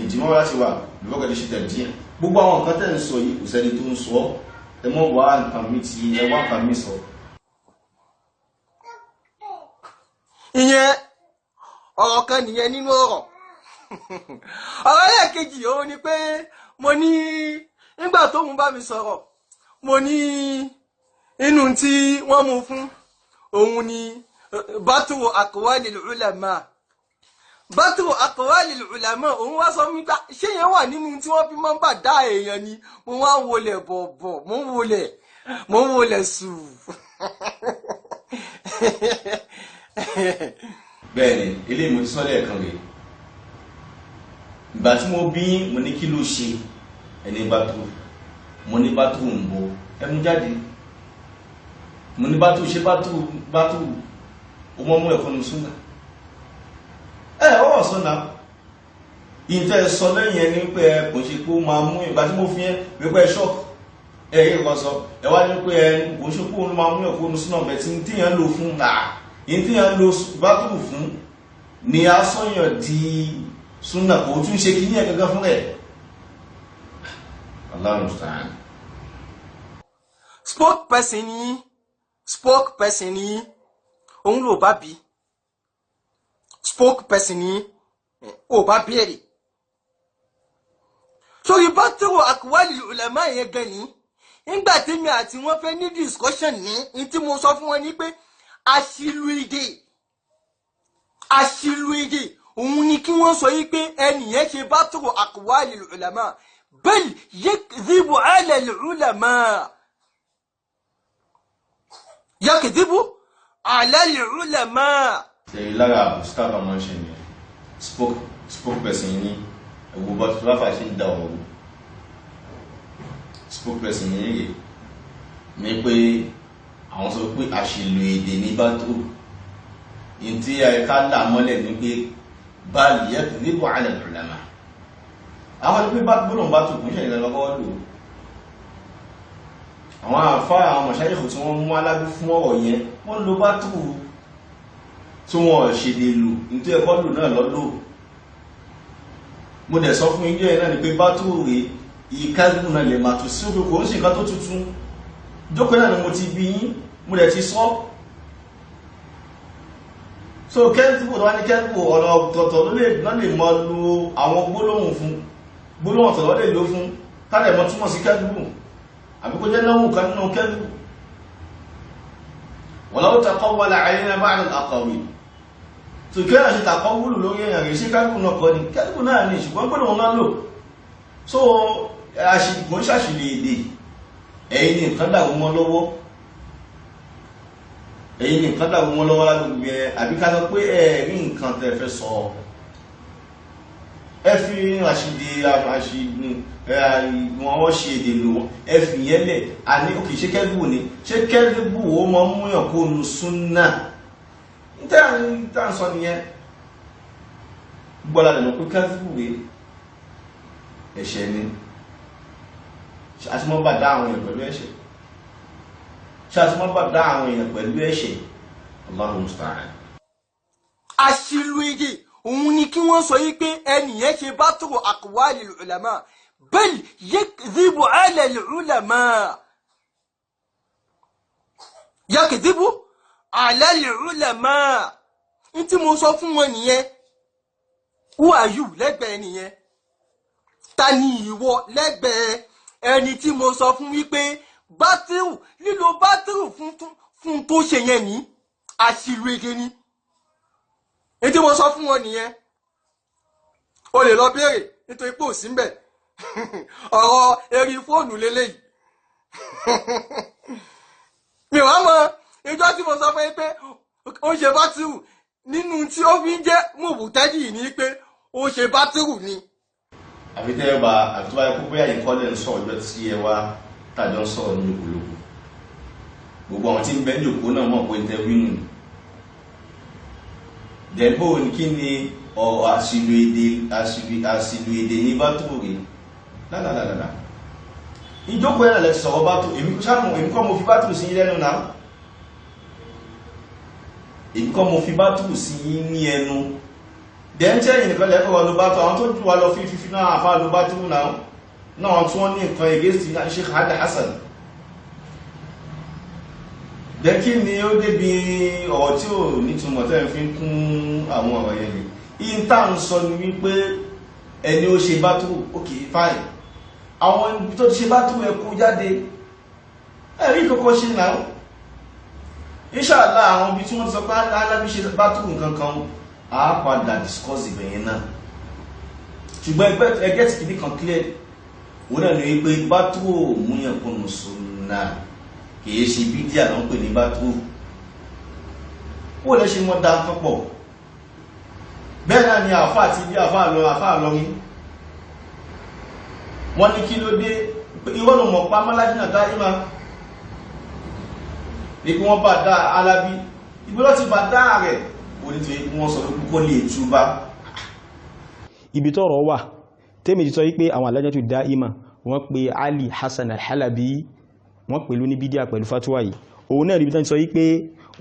ìjìmọ̀ láti wà lọ́kẹ̀ẹ́ tó ṣe tẹ̀díẹ̀ gbogbo àwọn nǹkan tẹ́ ń sọ yìí kò sẹ́ni tó ń sọ ẹ mọ́ wá nǹkan mi ti ẹ wá nǹkan mi sọ. ìyẹn ọ̀rọ̀ kan nìyẹn nínú ọ̀rọ̀ ọ̀rọ̀ ẹlẹ́ẹ̀kejì òun ni pé mo ní nígbà tóun bá mi sọ̀rọ̀ mo ní inú tí wọ́n mú fún òun ni batu aqwalil ulama batu aqwalil ulama òun wá sọ mí gbá ṣé yẹn wà nínú tí wọ́n fi máa ń bà dá èèyàn ni mo wá ń wọlé bọ̀bọ̀ mo ń wọlé sùn. bẹ́ẹ̀ni eléyìí mo ti sọ lẹ́ẹ̀kan rẹ̀ ìgbà tí mo bí mo ní kí ló ṣe ẹni bátú mo ní bátú ń bo ẹmu jáde mo ní bátú ṣe bátú o mọ́ mú ẹ̀kọ́ ní súnà ọwọ́ sọ́nà ìtẹ́ sọ lẹ́yìn ẹni pé kò ṣe pé ó máa mú ìgbà tí mo fi ẹ́ wípé ṣọ́ọ̀kì ẹ̀yẹ́ kan sọ ẹwà ní pé kò ṣe pé ó máa mú ẹ̀kọ́ ní súnà bẹ̀ tí tíyàn lò fún yìí tíyàn lò bátú fún ni a sọ́yàn di súnà kò tún ṣe kí ní ẹ̀gẹ́gẹ́ fún ẹ̀ Allahu musta'an. spokesperson ni òun ló bá bí spokesperson ni ò bá bẹ̀rẹ̀ sórí bátúrò aqwalil ulama yẹn gan ni nígbà tí mi àti wọ́n fẹ́ ní discussion ní tí mo sọ fún wọn ní pé àṣìlú èdè òun ni kí wọ́n sọ yí pé ẹnìyẹn ṣe bátúrò aqwalil ulama bal yakdhibu ala al ulama yakdhibu ala al ulama. ṣe lára mustapha máa ń ṣe ni spokesperson ní ẹ̀wọ̀ bá tó láfà ṣe ń da ọ̀rọ̀ spokesperson ní èrè ní pé àwọn sọ pé àṣìlò èdè ní bátó in tí ẹ̀ka là mọ́lẹ̀ ní pé báàlì yẹ́ tó níbò ala al ulama àwọn ní pé gbọ́nà bátó kún ṣe ìrẹ́lọ́gọ́ lò àwọn àfá àwọn mọ̀ṣáyẹ̀kù tí wọ́n mú alágbé fún ọ̀rọ̀ yẹn wọ́n lo bátó tí wọ́n ṣe lè lò nítorí ẹ̀kọ́ lò náà lọ́lọ́ mo dẹ̀ sọ fún ilé ẹ̀ náà ni pé bátó rẹ̀ ìkẹ́lù náà lè máa tù sí òkè kò ń sì nǹkan tó tuntun jókòó náà ni mo ti bí yín mo dẹ̀ ti sọ so kẹ́lù tó wá ní kẹ́lù ọ̀nà ọ̀tọ̀ọ̀tọ̀ ló lè mọ lo àwọn gbólóhùn fún gbólóhùn ọ̀tọ̀ ló lè lò fún tálẹ̀ mọ́ túmọ̀ sí kẹ́lù àbí kó jẹ́ náwó kan nínú kẹ́lù walau taqawwala alayna ba'd al-aqawil so kí ẹ̀rọ ṣe taqawwulu lórí èèyàn rẹ̀ sí kẹ́lù náà kọ́ ni kẹ́lù náà ní ṣùgbọ́n gbólóhùn náà lò so àṣìgbọ́n ṣàṣìlè èdè ẹ̀yin ni nǹkan dàrú mọ́ lọ́wọ́ lágbègbè àbí ká sọ pé ẹ̀rí nǹkan tẹ́ fẹ́ sọ ẹ fi àṣìdè wọ́n ṣe èdè lò ẹ fi yẹn lẹ̀ àní òkè ṣe kẹ́lù ni ṣe kẹ́lù ó mọ́ múyàn kó nu súnnà níta ń sọ nìyẹn gbọ́lá lẹ́nu pé kẹ́lù rẹ̀ ẹ̀ṣẹ̀ ni àti mọ́ bá dá àwọn èèyàn pẹ̀lú ẹ̀ṣẹ̀ tí a ti máa bá dá àwọn èèyàn pẹ̀lú ẹ̀ṣẹ̀ Allahu musta'an. àṣìlù èdè òun ni kí wọ́n sọ yí pé ẹnìyẹn ṣe bátìrù aqwali al-ulama bal yakdhibu ala al-ulama yakdhibu ala al-ulama. n tí mo sọ fún wọn nìyẹn. who are you lẹ́gbẹ̀ẹ́ nìyẹn? ta ni ìwọ lẹ́gbẹ̀ẹ́ ẹni tí mo sọ fún wípé bátìrù lílo bátìrù fún tó ṣe yẹn ní àṣìlù èdè ni. n tí mo sọ fún wọn nìyẹn. o lè lọ béèrè nítorí pé ò sí mbẹ̀ ọ̀rọ̀ eri fóònù lélẹ́yìí. mi wá mọ ìjọ tí mo sọ fún yín pé ó ṣe bátìrù nínú tí ó fi ń jẹ́ mùbùtẹ́jì yìí ni pé ó ṣe bátìrù ni. àfi tẹ́ ẹ bá àfi tó bá yẹ kó bóyá yìí kọ́lẹ̀ ń sọ ọjọ́ tí ẹ wá tàjọ ń sọ̀rọ̀ ní òkúlòkù gbogbo àwọn tí ń bẹ ní òkú náà mọ̀ pé tẹ wínú ni. dẹ̀bò ní kí ni àṣìlò èdè ní bátìrù rè lálàlàlà. ìjókòó ẹ̀rọ lẹ ti sọ̀rọ̀ bátìrù èmi kọ́ mo fi bátìrù sí yín lẹ́nu náà. èmi kọ́ mo fi bátìrù sí yín ní ẹnu. dẹ́ńtẹ́ yìí nìkan lẹ́kọ̀ọ́ wọn ló bátìrù àwọn tó jù wá lọ fífi náà àfa ló bátìrù náà tí wọ́n ní nǹkan against Sheikh Hadi Hassan. dẹ́kí ni ó débi ọ̀rọ̀ tí ò nítumọ̀ tẹ́ fi ń kún àwọn ọ̀rọ̀ yẹn ni. yìí tá à ń sọ ni wípé ẹni ó ṣe bátìrù ok fine àwọn ibi tó ti ṣe bátìrù ẹ kó jáde ẹ̀rí kọ́kọ́ ṣe náà. Inshallah àwọn ibi tí wọ́n ti sọ pé alábí ṣe bátìrù nǹkan kan á padà discuss ìbẹ̀yẹn náà. ṣùgbọ́n ẹgbẹ́ tí kìíní kan clear wọ́n náà ní pé bátìrù múyàn kúnnù sunna kìí ṣe bídíà ló ń pè ní bátìrù. ó lè ṣe wọ́n dá nǹkan pọ̀ bẹ́ẹ̀ náà ni àfá àti bí àfá lọ́rin wọ́n ní kí ló dé ìwọ́n ló mọ̀ pa mọ́lájínà dáríma ní kí wọ́n bá dá alábí ìgbélọ́ ti bá dá rẹ̀ onítorí wọ́n sọ púpọ̀ lè túbá. ibi tọ́rọ̀ wà tẹ́mì ti sọ wípé àwọn alájẹ́tù dáímà wọ́n pe Ali Hassan al-Halabi wọ́n pẹ̀lú ní bídíà pẹ̀lú fatuwa yìí òun náà rí bí tán ti sọ wípé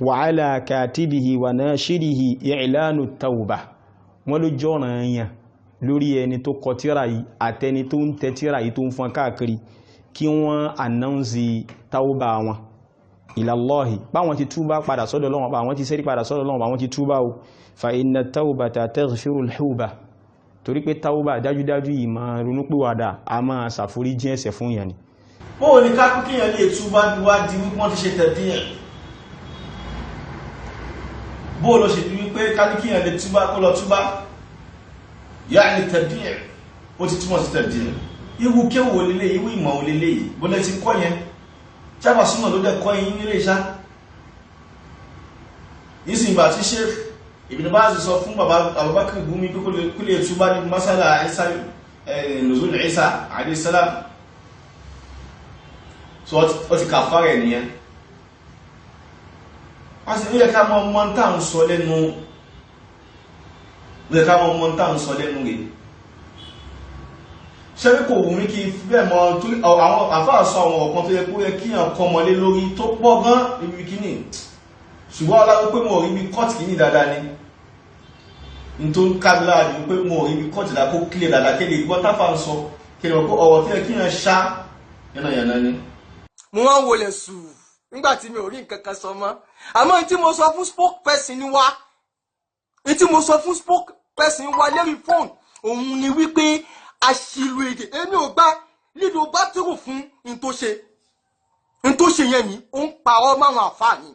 wa ala katibihi wa nashirihi i'lanu tawbah wọ́n ló jọ́ràn èèyàn lórí ẹni tó kọ tírà yìí àtẹni tó ń tẹ tírà yìí tó ń fọn káàkiri kí wọ́n announce tawba wọn ilallahi báwọn ti túbá padà sọ́dọ̀ Ọlọ́run bá wọn ti sẹ́rí padà sọ́dọ̀ Ọlọ́run bá wọn ti túbá o fa inna tawbata taghfiru al-huba torí pé tawba dájúdájú yìí máa ronúpìwàdà a máa ṣàforíjì ẹ̀ṣẹ̀ fún yẹn ni. bóò ní ká kíyàn lè túbá wádìí wípé wọ́n ti ṣe tẹ̀díyàn bóò lọ ṣe bí wípé káníkíyàn lè túbá kó lọ túbá yá ní tẹ̀díyàn ó ti túmọ̀ sí tẹ̀díyàn irú kéwò olélé irú ìmọ̀ olélé yìí bó lẹ́ ti kọ́ yẹn jábà súnmọ̀ ló dẹ̀ kọ́ yẹn nílé iṣá nísìn ìgbà tí Sheikh Ibn Baz sọ fún bàbá Abubakar Gumi pé kó lè túbá ní masala nuzul Isa alayhi salam so ó ti kàfàrà ènìyàn wọ́n sì nílẹ̀ ká mọ́ mọ́ntà ń sọ lẹ́nu rẹ̀ ṣẹ́rí kò wù mí kí bẹ́ẹ̀ mọ́ àwọn àfáàsọ àwọn ọ̀kan tó yẹ kó yẹ kí yàn kọ́ mọ́lé lórí tó pọ̀ gan ibi kíní ṣùgbọ́n ọláwó pé mo rí bí kọ́ọ̀tì kíní dáadáa ni n tó ń ká láàájú pé mo rí bí kọ́ọ̀tì dáa kó kílẹ̀ dáadáa kéde gbọ́ táfà ń sọ kéde wọ́n pé ọ̀rọ̀ tó yẹ kí yàn ṣá yànnà ni. mo máa ń wọlé sùúrù nígbà tí mi ò rí nǹkan kan sọ mọ́ àmọ́ tí mo sọ fún spokesperson wa tí mo sọ fún spokesperson wa lérí fóònù òun ni wípé àṣìlò èdè èmi ò gbà lílo bátìrù fún n tó ṣe yẹn ni ó ń parọ́ máwọn àfáà ni.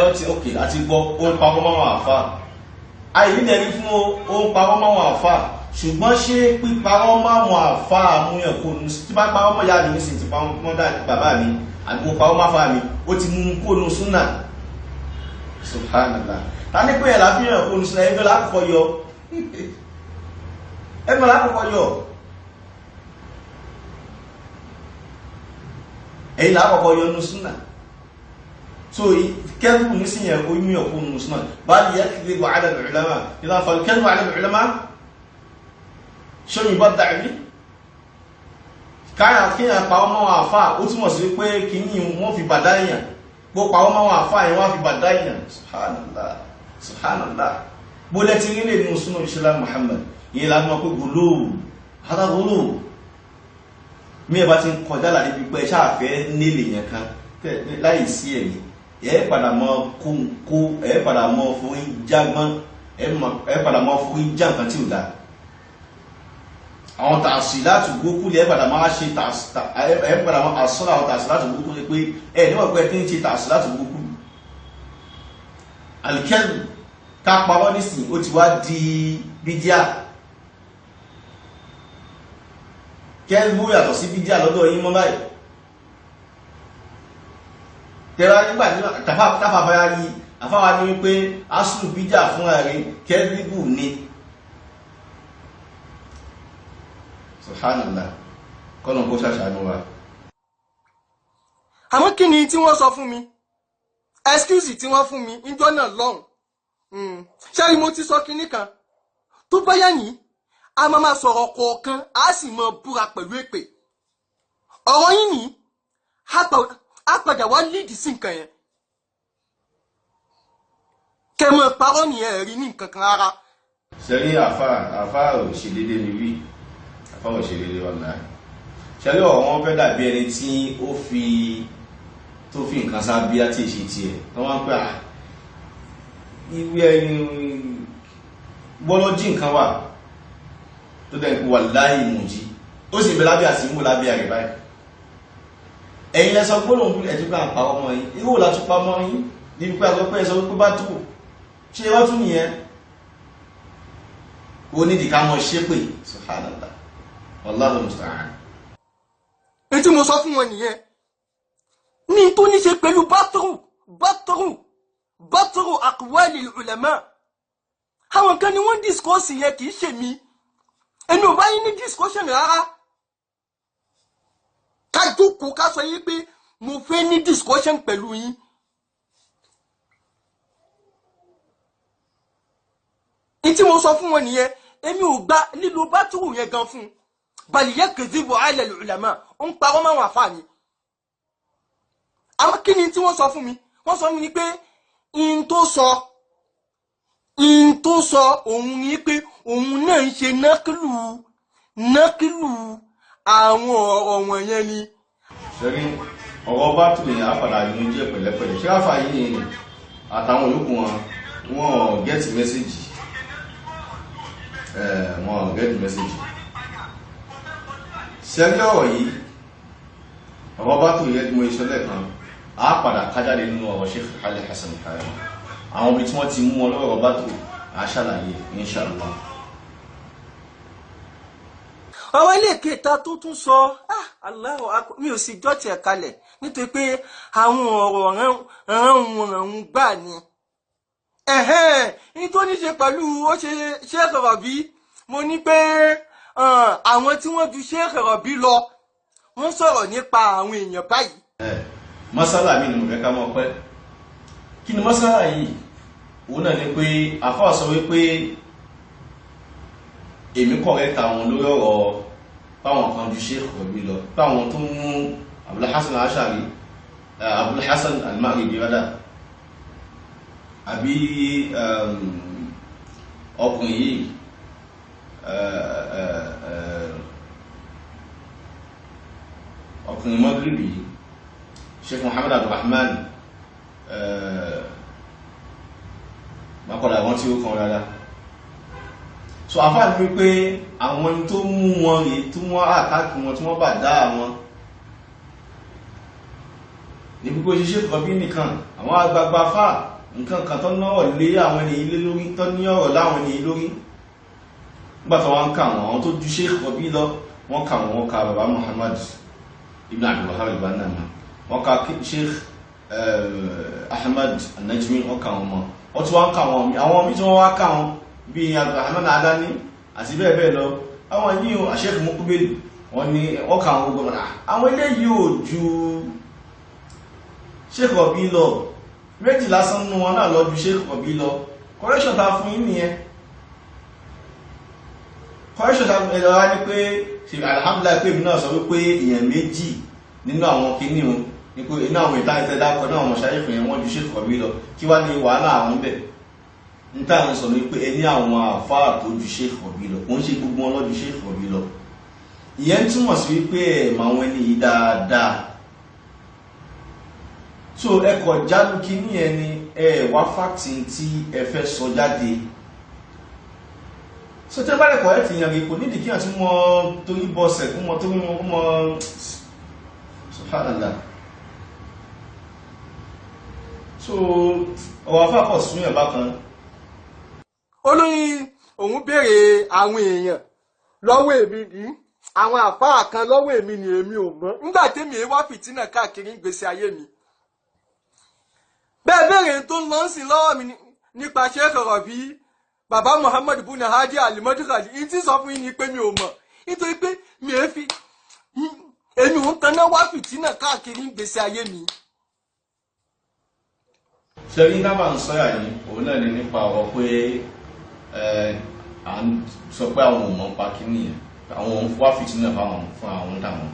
ó ti ok àti gbọ́ ó ń parọ́ máwọn àfáà àìrídẹ̀rí fún ó ń parọ́ máwọn àfáà ṣùgbọ́n ṣé píparọ́ máwọn àfáà múyàn kó nu tí bá parọ́ mọ́ ìyá mi nísìnyí ti parọ́ mọ́ bàbá mi àbí mo parọ́ máa fa mi ó ti mú kó nu súnà subhanallah ta ní pé ẹ̀ láfihàn kó nu súnà ẹgbẹ́ lákọ̀ọ́ yọ ẹgbẹ́ lákọ̀ọ́ yọ ẹ̀yìn lákọ̀ọ́ yọ nu súnà so kẹ́rù ní sí yẹn ó yún ẹ̀kọ́ nu súnà bá lè yẹ kí wà ala al-ulama ìlànà fà kẹ́rù ala al-ulama ṣọ́yìn bá dàbí káyà kí yẹn pa ọmọ àfà ó túmọ̀ sí pé kí ní wọ́n fi bàdá èèyàn gbogbo àwọn máa wà fáà yẹn wọ́n fi bàdá ìyàn subhanallah subhanallah bólẹ̀ tí rí lè nínú súnà ìṣẹ́lá Muhammad yìí lágbọ́n pé gòló àtàgòló mí ẹ bá ti ń kọjá láti pípẹ́ ṣáàfẹ́ nílé yẹn kan láì sí ẹ̀mí ẹ̀ padà mọ́ kó ẹ̀ padà mọ́ forí jágbọ́n ẹ̀ padà mọ́ forí já nǹkan tí ò dáa àwọn tààsì láti gbókú lẹ́ padà máa ṣe ẹ̀ padà mọ́ àsọ́lá àwọn tààsì láti gbókú lẹ́ pé ẹ̀ níwọ̀n pé tí ń ṣe tààsì láti gbókú alikẹ́lù ká pawọ́ nísìn ó ti wá di bídíà kẹ́lù yàtọ̀ sí bídíà lọ́dọ̀ yín mọ́ báyìí tẹ́lá nígbà tí tàfàfà yí àfáwà ní wípé asùlù bídíà fún ààrẹ kẹ́lù ní subhanallah kọ́nà kó ṣàṣàánú wa. àmọ́ kí ni tí wọ́n sọ fún mi excuse tí wọ́n fún mi níjọ́ náà lọ́hùn ṣáà mo ti sọ kinní kan tó báyà ní a máa sọ̀rọ̀ kọ̀ọ̀kan a sì mọ búra pẹ̀lú èpè ọ̀rọ̀ yìí ní a padà wá lídìí sí nǹkan yẹn kẹmọ parọ́ nìyẹn rí ní nǹkan kan rárá. sẹ́rí àfá òṣèlédé ni wí àfá òṣèlédé ọ̀nà ṣẹ́rí ọ̀rọ̀ wọn fẹ́ dàbí ẹni tí tó fi nǹkan sábí àti ìṣe tiẹ̀ tó wọ́n pẹ́ ìwé ẹni bọ́lọ́jì nǹkan wà tó dẹ̀ kú wà láì mùjí ó sì bẹ lábẹ́ àti mú lábẹ́ àrẹ̀ báyìí ẹ̀yin lẹ́sọ gbọ́lọ̀ ẹ̀tí pé àpá ọmọ yìí irú látúpa mọ́ yìí níbi pé àtọ́pẹ́ ẹ̀sọ wípé bá tó ṣe wá tún nìyẹn ó ní ìdíká mọ́ ṣépè subhanallah wallahu musta'an. ètí mo sọ fún wọn nìyẹn ní tó ní ṣe pẹ̀lú bátọrù aqwali ulama àwọn kan ni wọ́n discourse yẹn kìí ṣe mi ẹni ò bá yí ní discussion rárá ká jókòó ká sọ yí pé mo fẹ́ ní discussion pẹ̀lú yín ìtí mo sọ fún wọn nìyẹn èmi ò gba lílo bátọrù yẹn gan fún bal yakdhibu ala ulama ó ń parọ́ máa wà fáà ni àwọn kí ni tí wọ́n sọ fún mi wọ́n sọ fún mi ni pé in tó sọ òun ni pé òun náà ń ṣe nákìlù àwọn ọ̀rọ̀ wọ̀nyẹn ni. sẹ́rí ọ̀rọ̀ bá tún lè àpàdà yìí jẹ́ pẹ̀lẹ́pẹ̀lẹ́ ṣé àfà yìí àtàwọn olókùn wọn gẹ́ẹ̀tì mẹ́sẹ̀jì sẹ́rí ọ̀rọ̀ yìí ọ̀rọ̀ bá tún yẹ mọ́ ìṣọ́lẹ̀ kan a padà kájáde nínú ọ̀rọ̀ Sheikh Ali Hassan Al-Halabi àwọn ibi tí wọ́n ti mú ọlọ́rọ̀ bá tó àṣàlàyé inshallah. ọ̀rọ̀ ilé kẹta tó tún sọ Allahu akbar mi ò sì jọ́tì ẹ̀ kalẹ̀ nítorí pé àwọn ọ̀rọ̀ ránun gbà ni ní tó ní ṣe pẹ̀lú ó ṣe Sheikh Rabi mo ní pé àwọn tí wọ́n ju Sheikh Rabi lọ wọ́n sọ̀rọ̀ nípa àwọn èèyàn báyìí. masala mi ni mo fẹ́ ká mọ̀ pé kí ni masala yìí òun náà ni pé àfáà sọ wípé èmi correct àwọn lórí ọ̀rọ̀ báwọn kan ju Sheikh Rabi lọ báwọn tó mú Abul Hasan al-Ash'ari Abul Hasan al-Maghribi rádà àbí ọkùnrin yìí ọkùnrin Maghribi Sheikh Muhammad Abdulrahman makọ̀dà wọn tí ó kan rárá so àfáà ní pé àwọn tó mú wọn rí tí wọ́n àtàkì wọn tí wọ́n bà dá wọn ní gbogbo ṣiṣẹ́ kọ̀bí nìkan àwọn agbagba fà nǹkan kan tó náà lé àwọn ènìyàn ilé lórí tó ní ọ̀rọ̀ láwọn ènìyàn lórí nígbàtí wọ́n kà wọ́n tó ju Sheikh Rabi lọ wọ́n kà wọ́n ka bàbá Muhammad ibn Abdul Wahhab al-Banna wọ́n ka Sheikh Ahmad al-Najmi wọ́n kà wọ́n mọ́ wọ́n tí wọ́n kà wọ́n àwọn mí tí wọ́n wá kà wọ́n bí Abdulrahman Adani àti bẹ́ẹ̀ bẹ́ẹ̀ lọ àwọn yìí o Sheikh Muqbil wọ́n ní wọ́n kà wọ́n gbogbo àwọn ilé yìí ò ju Sheikh Rabi lọ méjì lásán nínú wọn náà lọ ju Sheikh Rabi lọ correction ta fún yín nìyẹn correction ta ẹ̀rọ wá ní pé alhamdulillah pé mi náà sọ wípé èèyàn méjì nínú àwọn kìíní wọn ní pé iná àwọn ìta ìtẹ́ dákọ̀ náà ọmọ ṣáyé fún yẹn wọ́n ju Sheikh Rabi lọ kí wá ní wàhálà àwọn bẹ̀ ní táwọn sọ ní pé ẹni àwọn àfáà tó ju Sheikh Rabi lọ kò ń ṣe gbogbo wọn lọ ju Sheikh Rabi lọ ìyẹn túmọ̀ sí wípé ẹ̀ mà wọn ẹni yìí dáadáa so ẹkọ̀ jálù kí ní ẹni ẹ wá fáktì tí ẹ fẹ́ sọ jáde so tẹ́ bá lẹ́kọ̀ọ́ ẹ̀ ti yàn rí kò nídìí kí àti mọ́ torí bọ́sẹ̀ kún mọ́ torí mọ́ subhanallah so ọwọ́ afákọ̀ sún ẹ̀ bákan olóyin òun béèrè àwọn èèyàn lọ́wọ́ èmi ní àwọn àfáà kan lọ́wọ́ èmi ní èmi ò mọ̀ nígbà tẹ́mi wá fìtínà káàkiri ìgbésí ayé mi bẹ́ẹ̀ béèrè tó ń lọ sí lọ́wọ́ mi nípa Sheikh Rabi bàbá Muhammad buna hadi alimọ́dúkàlì ní tí sọ fún yín ni pé mi ò mọ̀ nítorí pé èmi ò ń taná wá fìtínà káàkiri ìgbésí ayé mi. ṣẹ́rí náà ń sọ́yà yìí òun náà ni nípa ọ̀rọ̀ pé à ń sọ pé àwọn ò mọ̀ pa kí nìyẹn àwọn wá fìtínà fún àwọn táwọn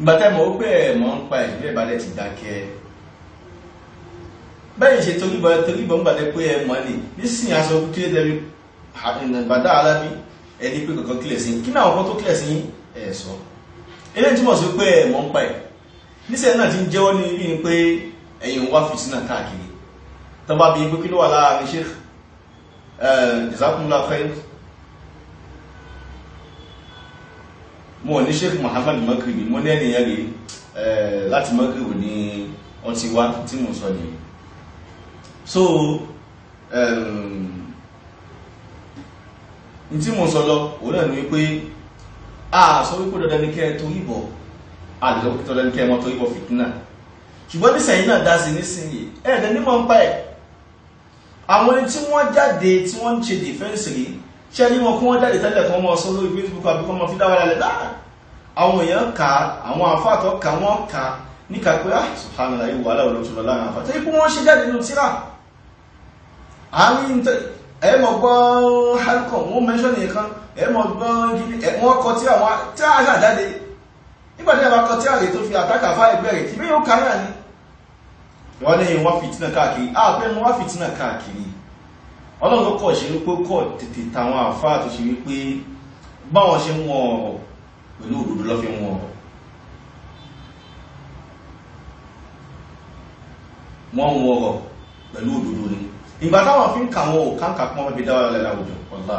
ìgbà tẹ́ mọ̀ ó pé ẹ̀ mọ̀ ń pa ìbílẹ̀ ìbálẹ̀ ti dákẹ́ bẹ́ẹ̀ ṣe toríbọ̀ ń gbàdẹ́ pé ẹ mọ̀ ní nísìnyí aṣọ kí lè tẹ́rí Bàdá Alábí ẹni pé kankan kílẹ̀ sí kí náà ọkọ̀ tó kílẹ̀ sí ẹ̀ sọ eléyìí túmọ̀ sí pé ẹ mọ̀ ń pa ẹ̀ níṣẹ́ náà ti ń jẹ́wọ́ ní ibi ni pé ẹ̀yin wá fìtínà káàkiri tó bá bí pé kí ló wà láàrin Sheikh jazakumullahu khair mo ní Sheikh Muhammad Makribi mo ní ẹnìyàn rí láti Makribi ní ọtí wá tí mo sọ nìyí so tí mo sọ lọ òun náà ni wípé a sọ wípé dandan ní kẹ́ tó yìnbọn àdìsọ́ pé dandan ní kẹ́ mọ́ tó yìnbọn fìtínà ṣùgbọ́n nísẹ̀yìn náà dá sí nísìnyí ẹ̀ẹ́dẹ̀ ní mọ́ ń pa ẹ̀ àwọn ẹni tí wọ́n jáde tí wọ́n ń ṣe dìfẹ́ǹsì rí ṣe ní wọn kí wọ́n jáde tẹ́lẹ̀ kan mọ́ sọ lórí Facebook àbí kan mọ́ fi dáwà lálẹ́ láà àwọn èèyàn kà àwọn àfáàtọ̀ kà wọ́n kà níkà pé subhanallah yìí wà láwọn olóṣùlọ láàrin àfáàtọ̀ ipò wọ́n ṣe jáde nínú tíra àárín ẹ̀mọ̀ gbọ́n halcom wọ́n mẹ́ṣọ́ nìkan ẹ̀mọ̀ gbọ́n gidi wọ́n kọ tí àwọn tí a ṣà jáde nígbàtí ẹ̀bá kọ tí a rè tó fi àtàkà fá ẹgbẹ́ rẹ̀ kí bí yóò kárí àní wọ́n ní wọ́n fìtínà káàkiri àpẹ́ mọ́ wọ́n fìtínà káàkiri ọlọ́run ló kọ̀ ṣe wípé kọ̀ tètè tàwọn àfáà tó ṣe wípé báwọn ṣe ń wọ́n ọ̀rọ̀ pẹ̀lú òdodo lọ́ fi ń wọ́n ọ̀rọ̀ wọ́n ń wọ́n ọ̀rọ̀ pẹ̀lú òdodo ni ìgbà táwọn fi ń kà wọn ò káńkà pọ́n mẹ́bí dáwà lẹ́la àwùjọ ọ̀lá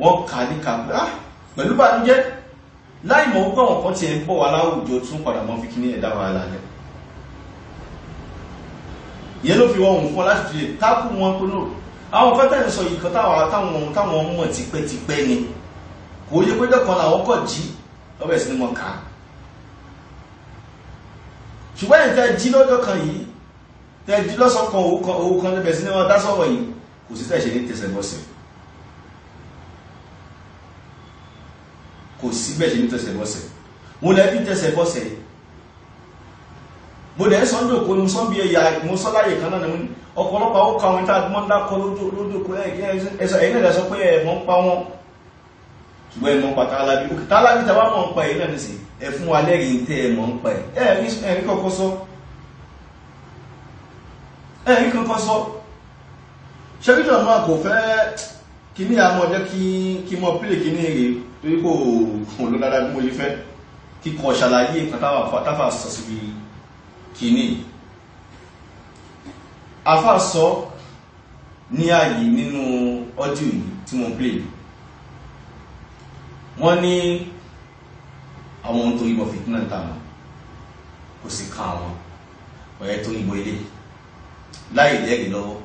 wọ́n kà ní kàpẹ́ pẹ̀lú bá ń jẹ́ láì mọ̀ pé àwọn kan ti ẹ̀ ń bọ̀ wá láwùjọ tún padà mọ́ fi kí ní ẹ̀dá wa lálẹ́ ìyẹn ló fi wọ́n fún láti fi lè tákù wọn pé náà àwọn fẹ́tẹ̀ ń sọ yìí kan táwọn mọ̀ tipẹ́tipẹ́ ni kò yẹ pé dẹ́kan làwọn kọ̀ jí lọ́bẹ̀ sí ni wọ́n kà á ṣùgbọ́n ìfẹ́ jí lọ́jọ́ kan yìí tẹ́jú lọ́sọ̀kan owó kan lẹ́bẹ̀ sí ní wọ́n dá sọ́rọ̀ yìí kò sí tẹ́ṣẹ̀ ní tẹ́sẹ̀ bọ́sẹ̀ kò sí bẹ́ẹ̀ ní tẹ́sẹ̀ bọ́sẹ̀ mo lẹ́ bí tẹ́sẹ̀ bọ́sẹ̀ mo lẹ́ sọ́ndò kó ní sọ́bí ẹ̀yà mo sọ́láyè kan náà ní ọ̀pọ̀lọpọ̀ ó kàwọn ìta mọ́ dákọ́ lódòkó ẹ̀yìn ẹ̀dà sọ pé ẹ̀mọ́ ń pa wọn ṣùgbọ́n ẹ̀mọ́ pa Tálábí òkè Tálábí tàbá mọ́ ń pa ẹ̀ náà nìsí ẹ̀ fún wa lẹ́rìí tẹ́ ẹ̀mọ́ ń pa ẹ̀ ẹ̀rí kọ́kọ́ sọ ẹ̀rí kankan sọ ṣẹ́gbẹ́jọ náà kò fẹ́ kí ní àmọ́ ọjọ́ kí mọ́ pílẹ̀ kí ní èrè torí kò fún ló dáadáa bí mo lè fẹ́ kí kọ ṣàlàyé ìpàtàfà sọ sí kí ní afá sọ ní ààyè nínú ọdíò yìí tí mo pílẹ̀ wọ́n ní àwọn ohun tó yíbọn fìtínà tààmà kò sì ká àwọn ọ̀yẹ́ tó yíbọn ilé láì lẹ́rìí lọ́wọ́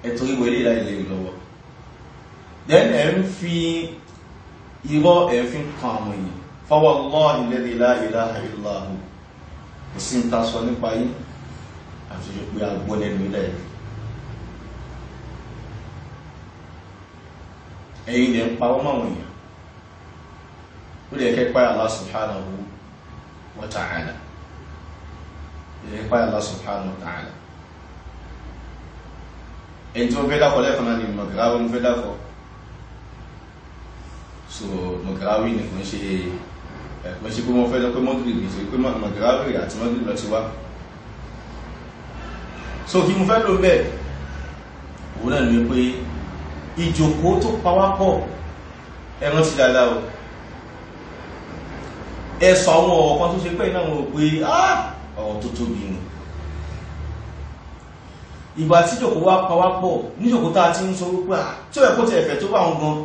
ẹ̀tọ́ ìwé ilé láì lẹ́rìí lọ́wọ́ then ẹ̀ ń fi irọ́ ẹ̀ fi kan àwọn èèyàn fawallahi alladhi la ilaha illa hu kò sí ń ta sọ nípa yín àti ṣe pé agbó lẹ́nu ilẹ̀ ẹ̀yìn lẹ́ ń parọ́ máwọn èèyàn ó lè kẹ́pẹ́ Allah subhanahu wa ta'ala ìrẹ́pá Allah subhanahu wa ta'ala ẹni tí wọ́n fẹ́ dákọ̀ lẹ́ẹ̀kan náà ni Maghrawi ń fẹ́ dákọ̀ so Maghrawi ni kò ń ṣe ẹ̀pẹ́ ṣe pé wọ́n fẹ́ lọ pé mọ́gìrì ṣe pé mọ̀gìrì àti mọ́gìrì lọ ti wá. So kí mo fẹ́ lò bẹ́ẹ̀ òun náà ní pé ìjòkó tó pawápọ̀ ẹran ti dáadáa o ẹ̀sọ̀ àwọn ọ̀rọ̀ kan tó ṣe pé iná wọn ò pé ọ̀rọ̀ tó tóbi ni ìgbà tí ìjòkó wá pawápọ̀ níjòkó tá a ti ń sọ wípé tí ó ẹ̀kọ́ ti ẹ̀fẹ̀ tó bá wọn gan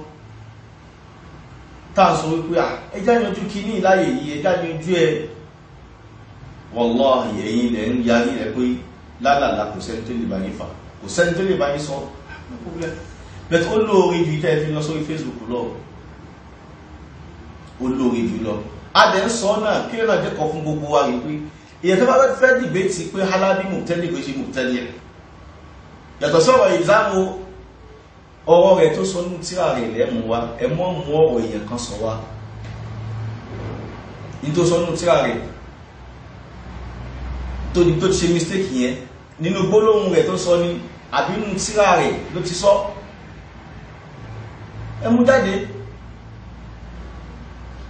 tá a sọ wípé ẹjá yanjú kí ní ìláyè yìí ẹjá yanjú ẹ wallahi ẹ̀yìn ilẹ̀ ń yarí rẹ̀ pé lálàlá kò sẹ́ni tó lè bá yín fà kò sẹ́ni tó lè bá yín sọ bẹ́ẹ̀ ó lóore ju ìtẹ́ fi lọ sórí Facebook lọ ó lóore jù lọ adẹ̀ ń sọ náà kí ló náà jẹ́kọ̀ọ́ fún gbogbo wa rí pé ìyẹn tó bá fẹ́ dìbẹ́tì pé Halabi mùtẹ́lì pé ṣe mùtẹ́lì ẹ̀ yàtọ̀ sọ̀rọ̀ ìzámu ọ̀rọ̀ rẹ̀ tó sọ ní tíra rẹ̀ lẹ́mú wa ẹ mọ́ mú ọ̀rọ̀ èèyàn kan sọ wá ní tó sọ ní tíra rẹ̀ tó ti ṣe mistake yẹn nínú gbólóhùn rẹ̀ tó sọ ní àbí nínú tíra rẹ̀ ló ti sọ ẹ mú jáde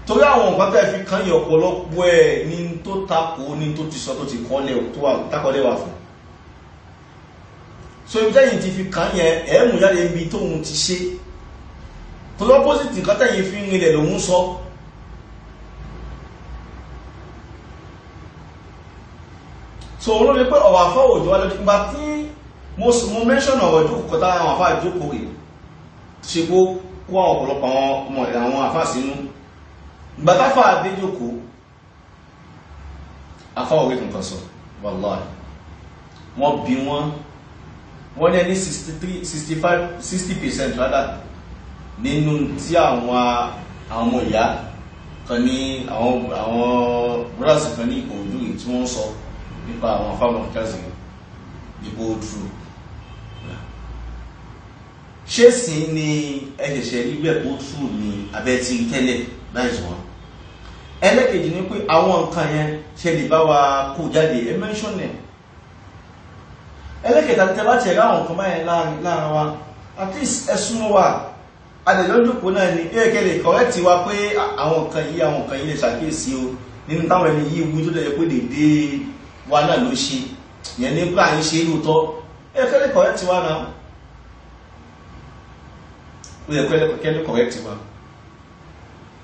torí àwọn nǹkan tẹ́ fi kan yẹ ọ̀pọ̀lọpọ̀ ẹ̀ ní tó takò ní tó ti sọ tó ti kọ́lẹ̀ wà fún so ibi tẹ́yìn ti fi kàn yẹn ẹ̀mù jáde ibi tóhun ti ṣe tó lọ́pọ̀sìtì nǹkan tẹ́yìn fi ń rinlẹ̀ lòun sọ so olóòrè pé ọ̀rọ̀ àfọ́ òjò wá lójú nígbà tí mo mention ọ̀rọ̀ ìjókòó kọta àwọn àfá ìjókòó rẹ̀ ṣe kó àwọn ọ̀pọ̀lọpọ̀ àwọn àfá sínú ìgbà táfà àdéjókòó àfá òwe kankan sọ wallahi wọ́n bí wọ́n ní ẹni 60% rádà nínú tí àwọn ọmọ ìyá kan ní àwọn brothers kan ní Ìkòròdú tí wọ́n sọ nípa àwọn fáwọn kẹsì ìbò true ṣé sí ni ẹ̀ṣẹ̀ṣẹ̀ nígbẹ̀ kó true ní abẹ́tí tẹ́lẹ̀ láìsí wọn ẹlẹ́kejì ní pé àwọn nǹkan yẹn ṣe lè bá wa kó jáde ẹ mention ẹ̀ ẹlẹ́kẹta tẹ́ bá tẹ̀rẹ àwọn nǹkan báyẹn láàrin wa at least ẹ̀sùn wa adẹ̀lọ́jọ́pọ̀ náà ni ẹ̀kẹ́ lè correct wa pé àwọn nǹkan yìí lè ṣàkíyèsí o nínú táwọn ẹni yìí wú tó lẹ́yẹ pé dédé wa náà ló ṣe yẹn ní pé à ń ṣe lóòótọ́ ẹ̀kẹ́ lè correct wa náà ó yẹ kẹ́ lè correct wa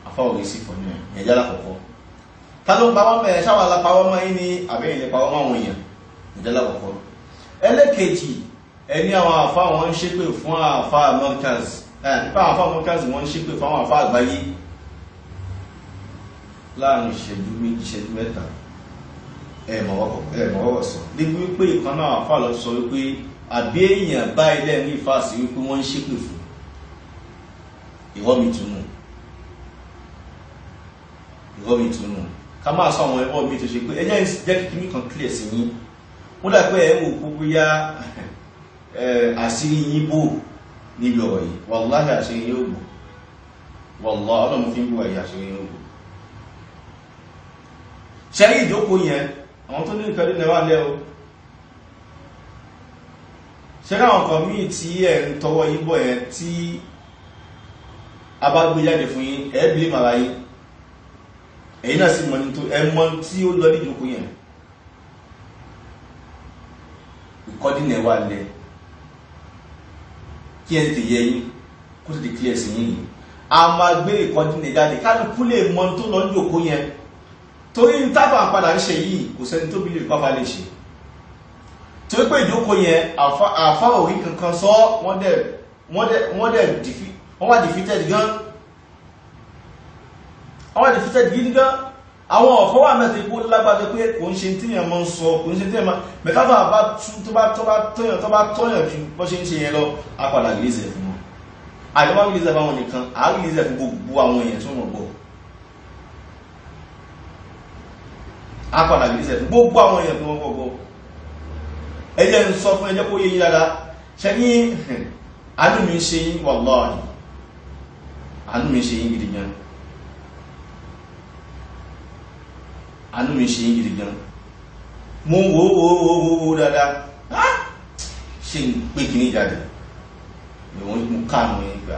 afáwọ̀ sí fọ́ ní ẹ̀yà lákọ̀ọ́kọ́ ta ló ń pa wọ́n mẹ́ ṣáwà lápawọ́ mọ́ yí ní àbẹ́yìn lè pawọ́ mọ́ àwọn èèyàn ẹ̀yà lákọ̀ọ́kọ́ ẹlẹ́kejì ẹni àwọn àfá wọn ń ṣépè fún àfá Markaz nípa àfá Markaz wọ́n ń ṣépè fún àwọn àfá àgbáyé láàrin ìṣẹ́jú méjì ìṣẹ́jú mẹ́ta ẹ̀mọ̀wọ́wọ́ sọ níbi wípé ìkan náà àfá lọ sọ wípé àbí èèyàn bá ilẹ̀ ní ìfàsí wípé wọ́n ń ṣépè fún ìrọ́mi túnú ká máa sọ àwọn ẹ̀rọ mi tó ṣe pé ẹjẹ́ jẹ́ kíkí kan clear sí yín ó dà pé ẹ̀wò gbogbo yá àṣírí yín bò níbi ọ̀rọ̀ yìí wàláhì àṣírí yín ògbò wàláhì ọlọ́run fi ń bò ẹ̀yà àṣírí yín ògbò ṣẹ́rí ìjókòó yẹn àwọn tó ní ìkẹ́lú nẹ́wà lẹ́ o ṣẹ́rí àwọn kan míì tí ẹ̀ ń tọwọ́ yín bọ̀ yẹn tí a bá gbé jáde fún yín ẹ̀ẹ́bìlì màrá yín ẹ̀yin náà sì mọ̀ ní tó ẹmọ tí ó lọ ní ìjókòó yẹn ìkọ́dínẹ̀ wà lẹ́ kí ẹ tètè yẹ yín kó tètè clear sí yín yìí a máa gbé ìkọ́dínẹ̀ jáde kálukú lè mọ tó lọ ní ìjókòó yẹn torí ní tábà padà ń ṣe yìí kò sẹ́ni tó bí lè pàfà lè ṣe torí pé ìjókòó yẹn àfá orí kankan sọ wọ́n wá defeated gan àwọn defeated gidi gan àwọn ọ̀fọ́ wà mẹ́ta ipò lágbàtí pé kò ń ṣe tí yẹn mọ́ ń sọ kò ń ṣe tí yẹn mọ́ mẹ́káfà bá tó bá tọ́yàn jù bọ́ ṣe ń ṣe yẹn lọ apàdà gílíṣẹ̀ fún wọn àìlọ́wà gílíṣẹ̀ fún àwọn nìkan àgílíṣẹ̀ fún gbogbo àwọn èèyàn tó mọ̀ gbọ́ apàdà gílíṣẹ̀ fún gbogbo àwọn èèyàn tó mọ̀ gbọ́ ẹjẹ́ ń sọ fún ẹjẹ́ kó yé yí dáadáa ṣe ní àánú mi ṣe yín wallahi àánú mi ṣe yín gidi gan àánú mi ṣe yín gidi gan mo wo dáadáa ṣe ń pé kìíní jáde ìwọ̀n mú káàmù yẹn gbà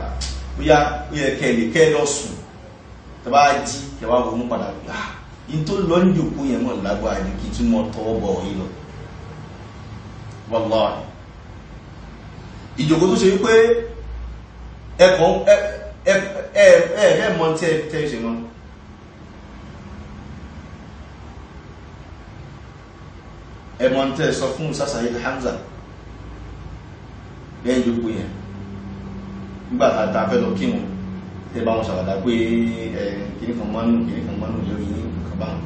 bóyá ó yẹ kẹ́ lọ sùn tẹ́ bá jí tẹ́ wá ronú padà pé in tó lọ ní ìjòkó yẹn mọ̀ lágbára ní kí tún mọ́ tọwọ́ bọ̀ yìí lọ. Wallahi ìjòkó tó ṣe wípé ẹ̀ẹ̀kọ́ mọ́ tẹ́ ṣe mọ́. Ẹmọ tẹ́ sọ fún Sayyid Hamza lẹ́yìn ìjòkó yẹn nígbàtà ta fẹ́ lọ kí wọn tẹ́ bá wọn ṣàwàdà pé kìnnìkan mọ́nù lórí nǹkan bá wọn.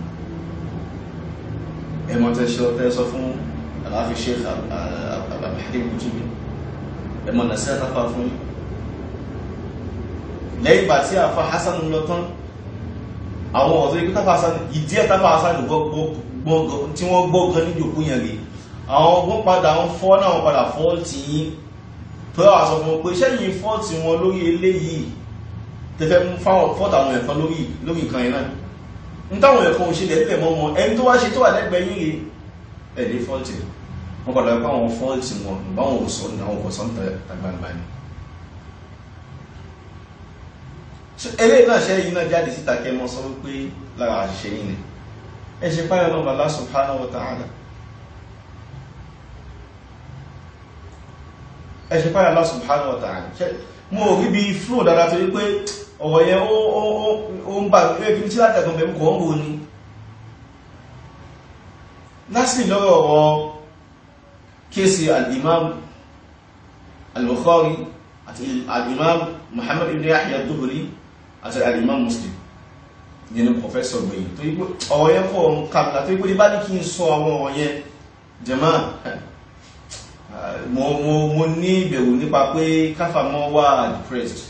Ẹmọ tẹ́ sọ fún aláàfin Sheikh Abdulhakim Kutubi ẹmọ nà sí àtàfà fún lẹ́yìn ìgbà tí àfà Hasan lọ tán àwọn ọ̀tọ́ ikú tàfà Hasan ìdí ẹ̀ tàfà Hasan tí wọ́n gbọ́ gan ní ìjòkó yẹn rí àwọn ọgbọ́n padà wọn fọ́ náà wọn padà fọ́ọ̀tì yín tó yà wá sọ fún wọn pé sẹ́yìn fọ́ọ̀tì wọn lórí eléyìí tẹ́fẹ́ mú fọ́ọ̀tì àwọn ẹ̀kan lórí nǹkan yẹn náà ń táwọn ẹ̀kan òṣèlú ẹ̀lẹ́ mọ́ wọn ẹni tó wá ṣe tó wà lẹ́gbẹ̀ẹ́ yín rí ẹ̀dẹ́ fọ́ọ̀tì wọn padà pé àwọn fọ́ọ̀tì wọn báwọn ò sọ ní àwọn kò sọ ń tẹ àgbàǹgbà ni. eléyìí náà ṣẹ́yìn náà jáde síta kẹ́ mọ́ sọ wípé lára àṣìṣe yìí ni ẹ ṣe páyọ̀ lọ́wọ́ Allah subhanahu wa ta'ala ẹ ṣe páyọ̀ Allah subhanahu wa ta'ala mo rí bí flow dára tó yí pé ọ̀rọ̀ yẹn ó ń bá ẹgbẹ́ tí láti ẹ̀kọ́ mẹ́mú kọ́ ń wo ni lásìkò lọ́rọ̀ ọ̀rọ̀ kéèsì al-Imam al-Bukhari àti al-Imam Muhammad ibn Yahya ad-Duhri àti al-Imam Muslim nínú professor gbẹ̀yìn tó yí pé ọ̀rọ̀ yẹn kọ́ ọ̀run kàmìlà tó yí pé bá ní kí n sọ àwọn ọ̀rọ̀ yẹn jẹ́mà mo ní ìbẹ̀rù nípa pé káfà mọ́ wà depressed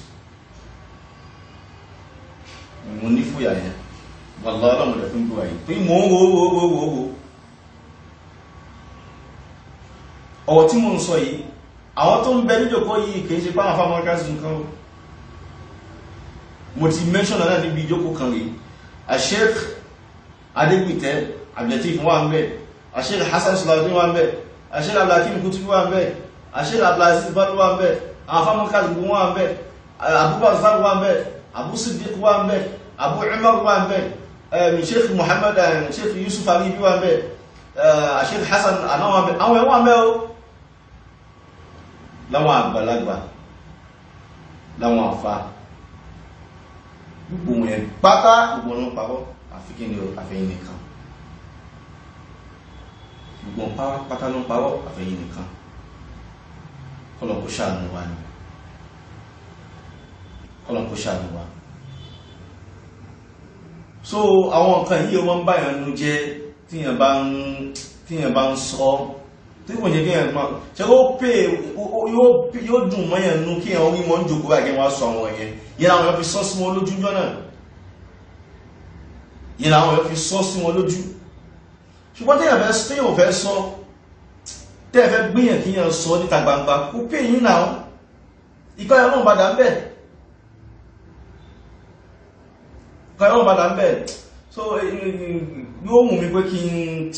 mo ní fúyà yẹn wallahi ọlọ́mọdé fún gbọ́ yìí pé mo ń wo ọ̀rọ̀ tí mo ń sọ yìí àwọn tó ń bẹ níjòkó yìí kìí ṣe pàwọn afámọ́ká sí nǹkan mo ti mention náà níbi ìjókòó kan rí Sheikh Adégbìtẹ́ Abdulatif wà ń bẹ Sheikh Hassan Salahuddin wà ń bẹ Sheikh Abdulhakim Kutubi wà ń bẹ Sheikh Abdulaziz Badu wà ń bẹ àwọn afámọ́ká sí gbogbo wà ń bẹ Abubakar wà ń bẹ Abu Siddiq wà ń bẹ Abu Umar wà ń bẹ Sheikh Muhammad Sheikh Yusuf Alibi wà ń bẹ Sheikh Hassan àná wà ń bẹ àwọn ẹ̀wọ̀n bẹ o láwọn àgbàlagbà láwọn àfá gbogbo wọn yẹn pátá gbogbo wọn pàwọ́ àfikí ni àfẹ́yìn nìkan gbogbo wọn pátá ló ń pàwọ́ àfẹ́yìn nìkan kọ́lọ̀ kó ṣàánú wa ni kọ́lọ̀ kó ṣàánú wa. So àwọn nǹkan yìí wọ́n bá yàn nú jẹ́ tíyàn bá ń sọ tí kò jẹ́ kí ẹ̀yàn máa ṣe ó pè yóò dùn mọ́yàn nú kí ẹ̀yàn orí mọ́ ń jòkó báyìí wọ́n sọ àwọn ẹ̀yẹn yẹn àwọn ẹ̀yàn fi sọ́ sí wọn lójú jọ́nà yẹn àwọn ẹ̀yàn fi sọ́ sí wọn lójú ṣùgbọ́n tí èyàn fẹ́ sọ tẹ́ẹ̀ fẹ́ gbìyàn kí ẹ̀yàn sọ níta gbangba kó pè yín náà ìkọ́ ẹ̀yàn náà padà ń bẹ̀ so yóò mú mi pé kí n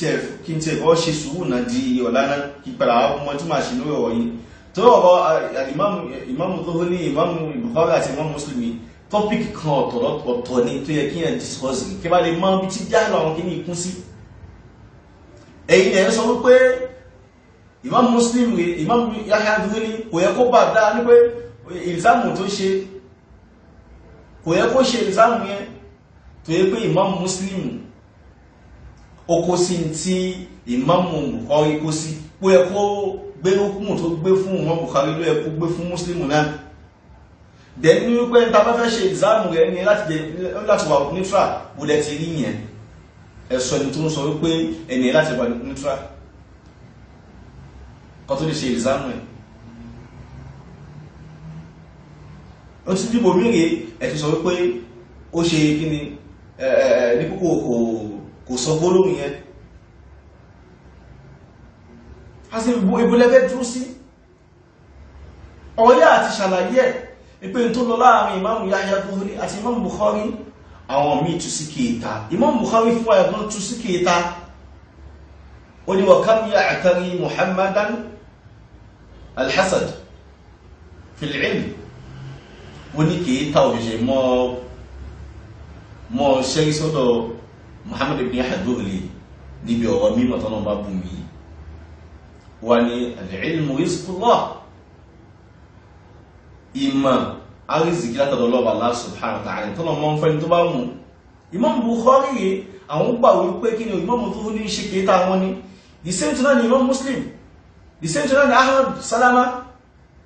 tiẹ̀ kọ́ ṣe sùúrù náà di ọ̀la náà kí padà ọmọ tí máa ṣe lórí ọ̀rọ̀ yìí tó ọ̀rọ̀ ìmáàmù Zuhri ìmáàmù Bukhari àti ìmáàmù Muslim tọ́pìkì kan ọ̀tọ̀ ní tó yẹ kí yẹn discuss kí bá lè mọ bí tí jáàlù àwọn kìíní ikún sí. ẹ̀yin ẹ̀ sọ wípé ìmáàmù Muslim rẹ̀ ìmáàmù Yahya Zuhri kò yẹ kó bà dá ní pé ìlzámù tó ṣe kò yẹ kó ṣe ìlzámù yẹn tó yẹ pé ìmáàmù Muslim ó kó sí tí ìmáàmù Bukhari kó sí pé ẹ kó gbé okùn tó gbé fún ìmáàmù Bukhari ló ẹ kó gbé fún Muslim náà dẹ̀ ní wípé ta bá fẹ́ ṣe ìzáàmù rẹ̀ ní láti wà neutral bó lẹ ti rí yẹn ẹ̀sọ́ ẹni tó ń sọ wípé ẹni láti wà neutral kọ́ tó lè ṣe ìzáàmù ẹ̀ ó ti dìbò mìíràn ẹ̀ ti sọ wípé ó ṣe kí ni ní púpọ̀ kò sọ gbólóhùn yẹn a sì ìbúlẹ́fẹ́ dúró sí ọ̀yá àti ṣàlàyé ìpé tó lọ láàrin Imam Yahya Zuhri àti Imam Bukhari àwọn míì tú sí kéèta Imam Bukhari fún ẹ̀gbọ́n tú sí kéèta ó ní wa kam ya'tari Muhammadan al-hasad fil ilm ó ní kéèta òṣèṣẹ́ mọ́ mo ṣẹ́rí sọ́dọ̀ Muhammad ibn Hadhuli níbi ọ̀rọ̀ mímọ̀ tọ́nà bá bù mí wà ní al-ilmu rizqullah, ìmọ̀ arísìkí látọ̀dọ̀ Ọlọ́run Allah subhanahu wa ta'ala tọ́nà mọ́ ń fẹ́ni tó bá mú. Imam Bukhari rẹ̀ àwọn gbà wípé kí ni Imam Zuhri ní ṣe kéta wọn ni, the same thing náà ni Imam Muslim, the same thing náà ni Ahmad Salama,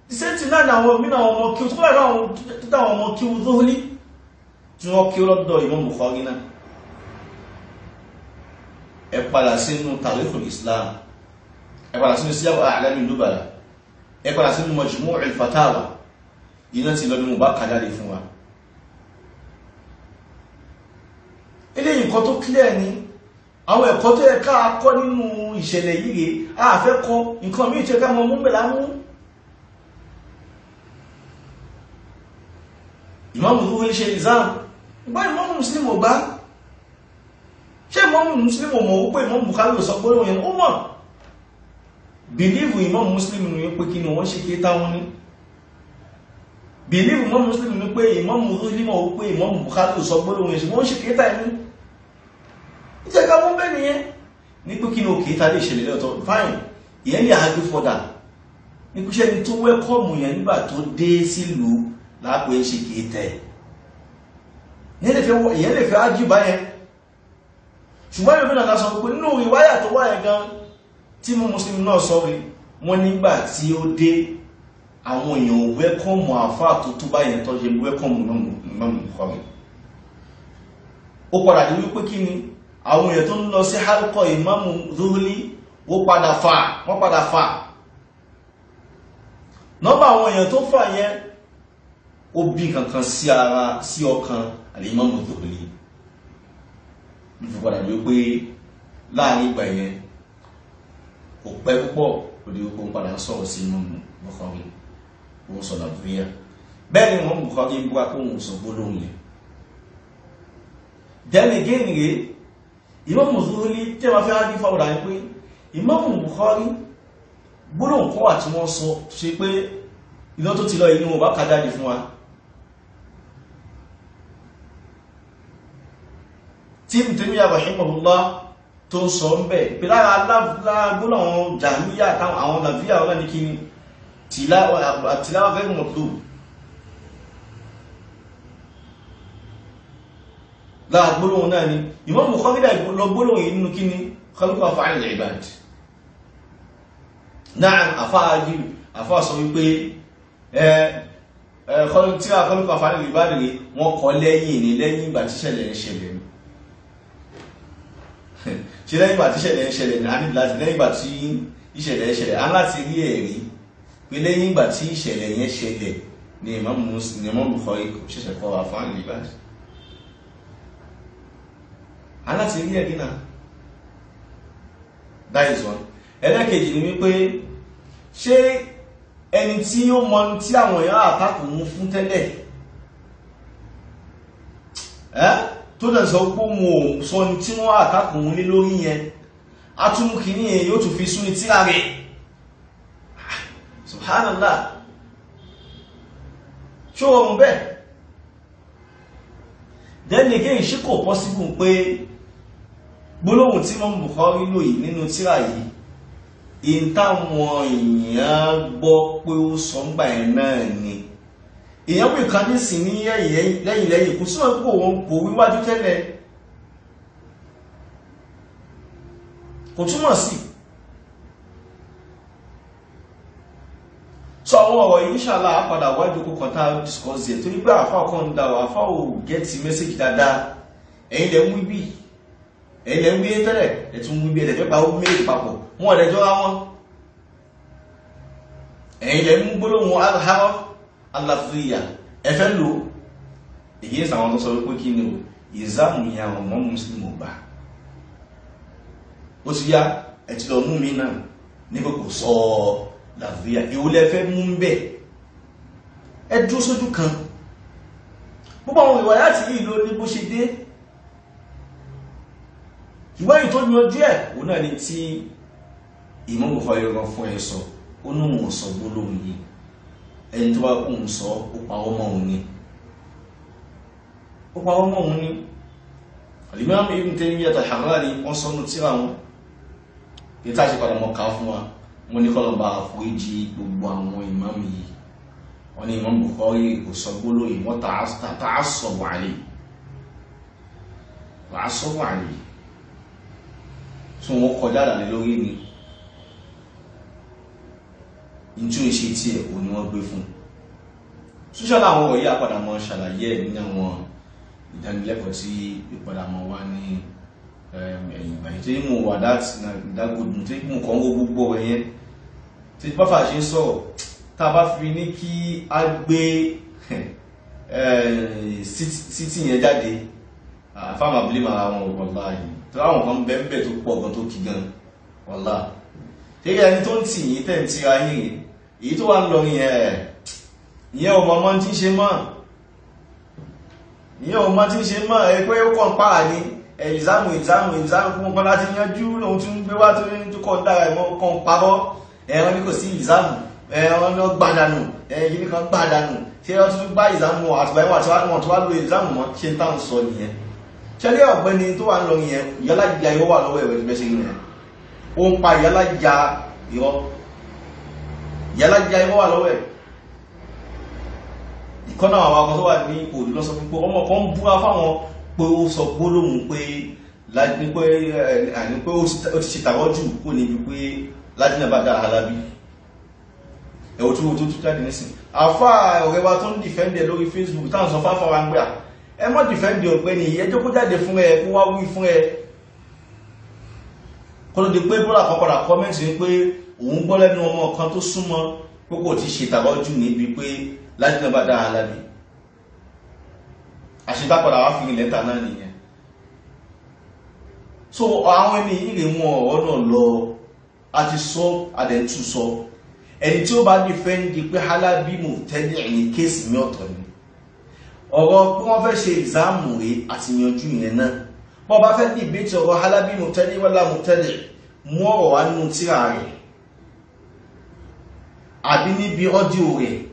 the same thing náà ni àwọn mìíràn ọmọ kí o tó bá àwọn títà àwọn ọmọ kí o Zuhri tí wọ́n kí ó lọ́dọ̀ Imam Bukhari náà. Ẹ padà sínú Tarikhul Islam, ẹ padà sínú Siyar A'lam Nubala, ẹ padà sínú Majmu' al-Fatawa, iná ti lọ ní mo bá kàjáde fún wa. Eléyìí nǹkan tó clear ni àwọn ẹ̀kọ́ tó yẹ ká kọ́ nínú ìṣẹ̀lẹ̀ yìí rèé, a fẹ́ kọ́ nǹkan míì tó yẹ ká mọ mú bẹ̀lá mú. Imam Zuhri ṣe exam, ìgbà Imam Muslim ò gbá. Ṣé Imam Muslim ò mọ̀ wípé Imam Bukhari ò sọ pé òun yẹn ó mọ̀? Believe Imam Muslim ní pé kí ni wọ́n ṣe kéta wọn ní. Believe Imam Muslim ní pé Imam Zuhri mọ̀ wípé Imam Bukhari ò sọ pé òun yẹn ṣe wọ́n ṣe kéta ẹni. Ìjẹ́ ká mú bẹ́ẹ̀ nìyẹn ní pé kí ni òkè ta lè ṣẹlẹ̀ lọ́tọ̀ fine, ìyẹn lè argue further ní pé ṣẹ́ni tó wẹ́kọ̀mù yẹn nígbà tó dé sílùú láàpẹ́ ń ṣe kéta ẹ̀. Ìyẹn lè fẹ́ argue báyẹn, ṣùgbọ́n yóò mìíràn sọ pé nínú ìwáyà tó wáyẹ gan tí mú Muslim náà sọ rí wọ́n nígbà tí ó dé àwọn èèyàn wẹ́kọ̀mù àfáà tó tó báyẹn tó ṣe wẹ́kọ̀mù náà kọ́rin. Ó padà dé wípé kí ni àwọn èèyàn tó ń lọ sí halqa Imam Zuhri wọ́n padà fà nọ́bà àwọn èèyàn tó fà yẹn ó bí kankan sí ọkàn al-Imam Zuhri. Ìfúpadà ló pé láàrin ìgbà yẹn kò pẹ́ púpọ̀ lórí wípé ń padà sọ̀rọ̀ sí Imam Bukhari òun sọ̀rọ̀ àbúríyà. Bẹ́ẹ̀ ni Imam Bukhari ń búra kó òun sọ gbólóhùn yẹn. Then again rèé Imam Zuhri tí a máa fẹ́ rájí fáwọ̀dà ní pé Imam Bukhari gbólóhùn kọ́ àti wọ́n sọ ṣe pé iná tó ti lọ inú ọba kàjáde fún wa. Tí Taymiyyah rahimahullah tó sọ ń bẹ̀ pé lára gbóná àwọn Jahmiyya àwọn Nabiyya wọn ní kí ni tìláwà fẹ́ mọ̀tò lára gbóná náà ni Imam Bukhari lọ gbóná yìí nínú kí ni khalqu af'al al-ibad. Na'am àfáà sọ wípé tí a khalqu af'al al-ibad rẹ̀ wọ́n kọ lẹ́yìn ìgbà tí ṣẹlẹ̀ ń ṣẹlẹ̀ ṣe lẹ́yìn ìgbà tí ìṣẹ̀lẹ̀ ń ṣẹlẹ̀ ní láti lẹ́yìn ìgbà tí ìṣẹ̀lẹ̀ ń ṣẹlẹ̀ á láti rí ẹ̀rí pé lẹ́yìn ìgbà tí ìṣẹ̀lẹ̀ yẹn ṣẹlẹ̀ ní Imam Bukhari ṣẹ̀ṣẹ̀ kọ́ af'al al-ibad. Á láti rí ẹ̀rí náà. That is one. Ẹlẹ́kejì ni wípé ṣé ẹni tí ó mọ tí àwọn èèyàn àtàkù mú fún tẹ́lẹ̀ tó dẹ̀ sọ pé wọn ò sọ ní tí wọ́n àtàkùn lé lórí yẹn atúmùkì ní èyí yóò tún fi sún ní tíra rẹ̀. Subhanallah, ṣó ọmọ bẹ́ẹ̀ then again ṣé kò possible pé gbólóhùn tí Imam Bukhari lòyìn nínú tíra yìí in táwọn èèyàn gbọ́ pé ó sọ ń gbà ẹ̀ náà ni èèyàn pè kan ní sí ní lẹ́yìn kò síwọ̀n kò wọ́n kò wíwájú tẹ́lẹ̀ kò túmọ̀ sí. So àwọn ọ̀rọ̀ yìí inshallah á padà wájú kó kọta discuss ẹ̀ torí pé àfá ọkàn ń dá wà àfá ò gẹ́ẹ̀tì mẹ́sẹ̀jì dáadáa. Ẹ̀yin lẹ́ ń wí bí ẹ̀yin lẹ́ ń wí tẹ́lẹ̀ ẹ̀tún wí bí ẹ̀lẹ́fẹ́ pa ó méjì papọ̀ wọn ọ̀dẹ́jọ́ ra wọn. Ẹ̀yin lẹ́ ń gbólóhùn al-harf al-lafziyya ẹ̀fẹ́ lò èyí ìsàwọn tó sọ wípé kí ni o ìzámù ya ọmọ Muslim ò gbà. Ó ti yá ẹ̀tì lọ mú mi náà ní pé kò sọ lafziyya ìwúlẹ̀ fẹ́ mú ń bẹ̀ ẹ dúró sójú kan. Gbogbo àwọn ìwà láti yìí ló ní bó ṣe dé ìwé yìí tó yanjú ẹ̀ òun náà ni tí Imam Bukhari gan fún ẹ sọ ó ní òun sọ gbólóhùn yìí ẹni tó bá kóhun sọ ó pa ọmọ òun ni Al-Imam Ibn Taymiyyah al-Harrani wọ́n sọ́nù tíra wọn kí tá ṣe padà mọ́ ká fún wa wọ́n ní kọ́lọ̀ bá àforíjì gbogbo àwọn ìmáàmù yìí wọ́n ní Imam Bukhari kò sọ gbólóyìn wọ́n ta'assabu alayhi tí wọ́n kọjá àlàlẹ́ lórí ni ìjú ìṣe tí ẹ̀ òní wọ́n gbé fún ṣúṣọ́lá àwọn ọ̀rọ̀ yìí àpàdà mọ́ ṣàlàyé ẹ̀ ní àwọn ìdánilẹ́kọ̀ọ́ tí ìpadà mọ́ wá ní ẹ̀yìn ìgbàyí tí mú wà dágòdùn tí mú kọ́ gbogbo ẹ̀yẹn tí pàfà ṣe ń sọ̀rọ̀ tá a bá fi ní kí a gbé sítì yẹn jáde fáwọn abúlé mara wọn wọ̀lá yìí tó àwọn kan bẹ́ẹ̀ tó pọ̀ gan tó kí gan wọ̀lá tẹ́gẹ́ ẹni tó ń tì yí tẹ́ ń tira yìí èyí tó wà ń lọ ìyẹn ọmọ ọmọ tí ń ṣe mọ́ ẹ pé ó kàn pàà ní ìzámù fún ọkọ̀ láti yanjú lóhun tí ń gbé wá tó ní tó kọ́ dára ẹ̀mọ́ kan parọ́ ẹ̀rọ ní kò sí ìzámù ẹ̀rọ ní gbàdánù ẹ̀yìn kan gbàdánù tí ẹ̀rọ tún bá ìzámù àtìgbà ìwọ̀n àti wọ́n tó wá lo ìzámù mọ́ ṣe ń táwọn sọ nìyẹn ṣẹlẹ̀ ọ̀gbẹ́ni tó wà ń lọ yẹn ìyálàjà ìwọ́ wà lọ́wọ́ ẹ̀rọ ìgbẹ́sẹ̀ yẹn ó ń pa ìyálàjà ìwọ́ wà lọ́wọ́ ẹ̀ ìkọ́nà àwọn akọ́ tó wà ní òdì lọ́sọ pípọ́ ọmọ kan búra fáwọn pé ó sọ gbólóhùn pé ó ti ṣe tàwọ́jù kó níbi pé ládínà bá dá Halabi ẹ̀wọ̀ tó jáde nísìn àfá ọ̀rẹ́ wa tó ń dìfẹ́ndẹ̀ lórí Facebook táwọn sọ fáfá wa ń gbà ẹ mọ́ dìfẹ́ndẹ̀ ọ̀gbẹ́ni ẹjọ́ kó jáde fún ẹ kó wá wí fún ẹ kó ló di pé bọ́lá kan padà kọ́mẹ́ntì ní pé òun gbọ́ lẹ́nu ọmọ kan tó súnmọ́ pé kò ti ṣe tàwọ́jù níbi pé ládínà bá dá Halabi àṣetápadà wá fi lẹ́tà náà nìyẹn so àwọn ẹni ìrè wọn ọ̀rọ̀ náà lọ àti sọ àdẹ̀tù sọ ẹni tí ó bá dìfẹ́ndì pé Halabi mubtadi' ẹ̀yìn kéèsì ní ọ̀tọ̀ ni ọ̀rọ̀ pé wọ́n fẹ́ ṣe ìzáàmù rẹ̀ àti yanjú yẹn náà bọ́ bá fẹ́ dìbẹ́tì ọ̀rọ̀ Halabi mubtadi' wala mubtadi' mú ọ̀rọ̀ wá nínú tírà rẹ̀ àbí níbi ọ́díò rẹ̀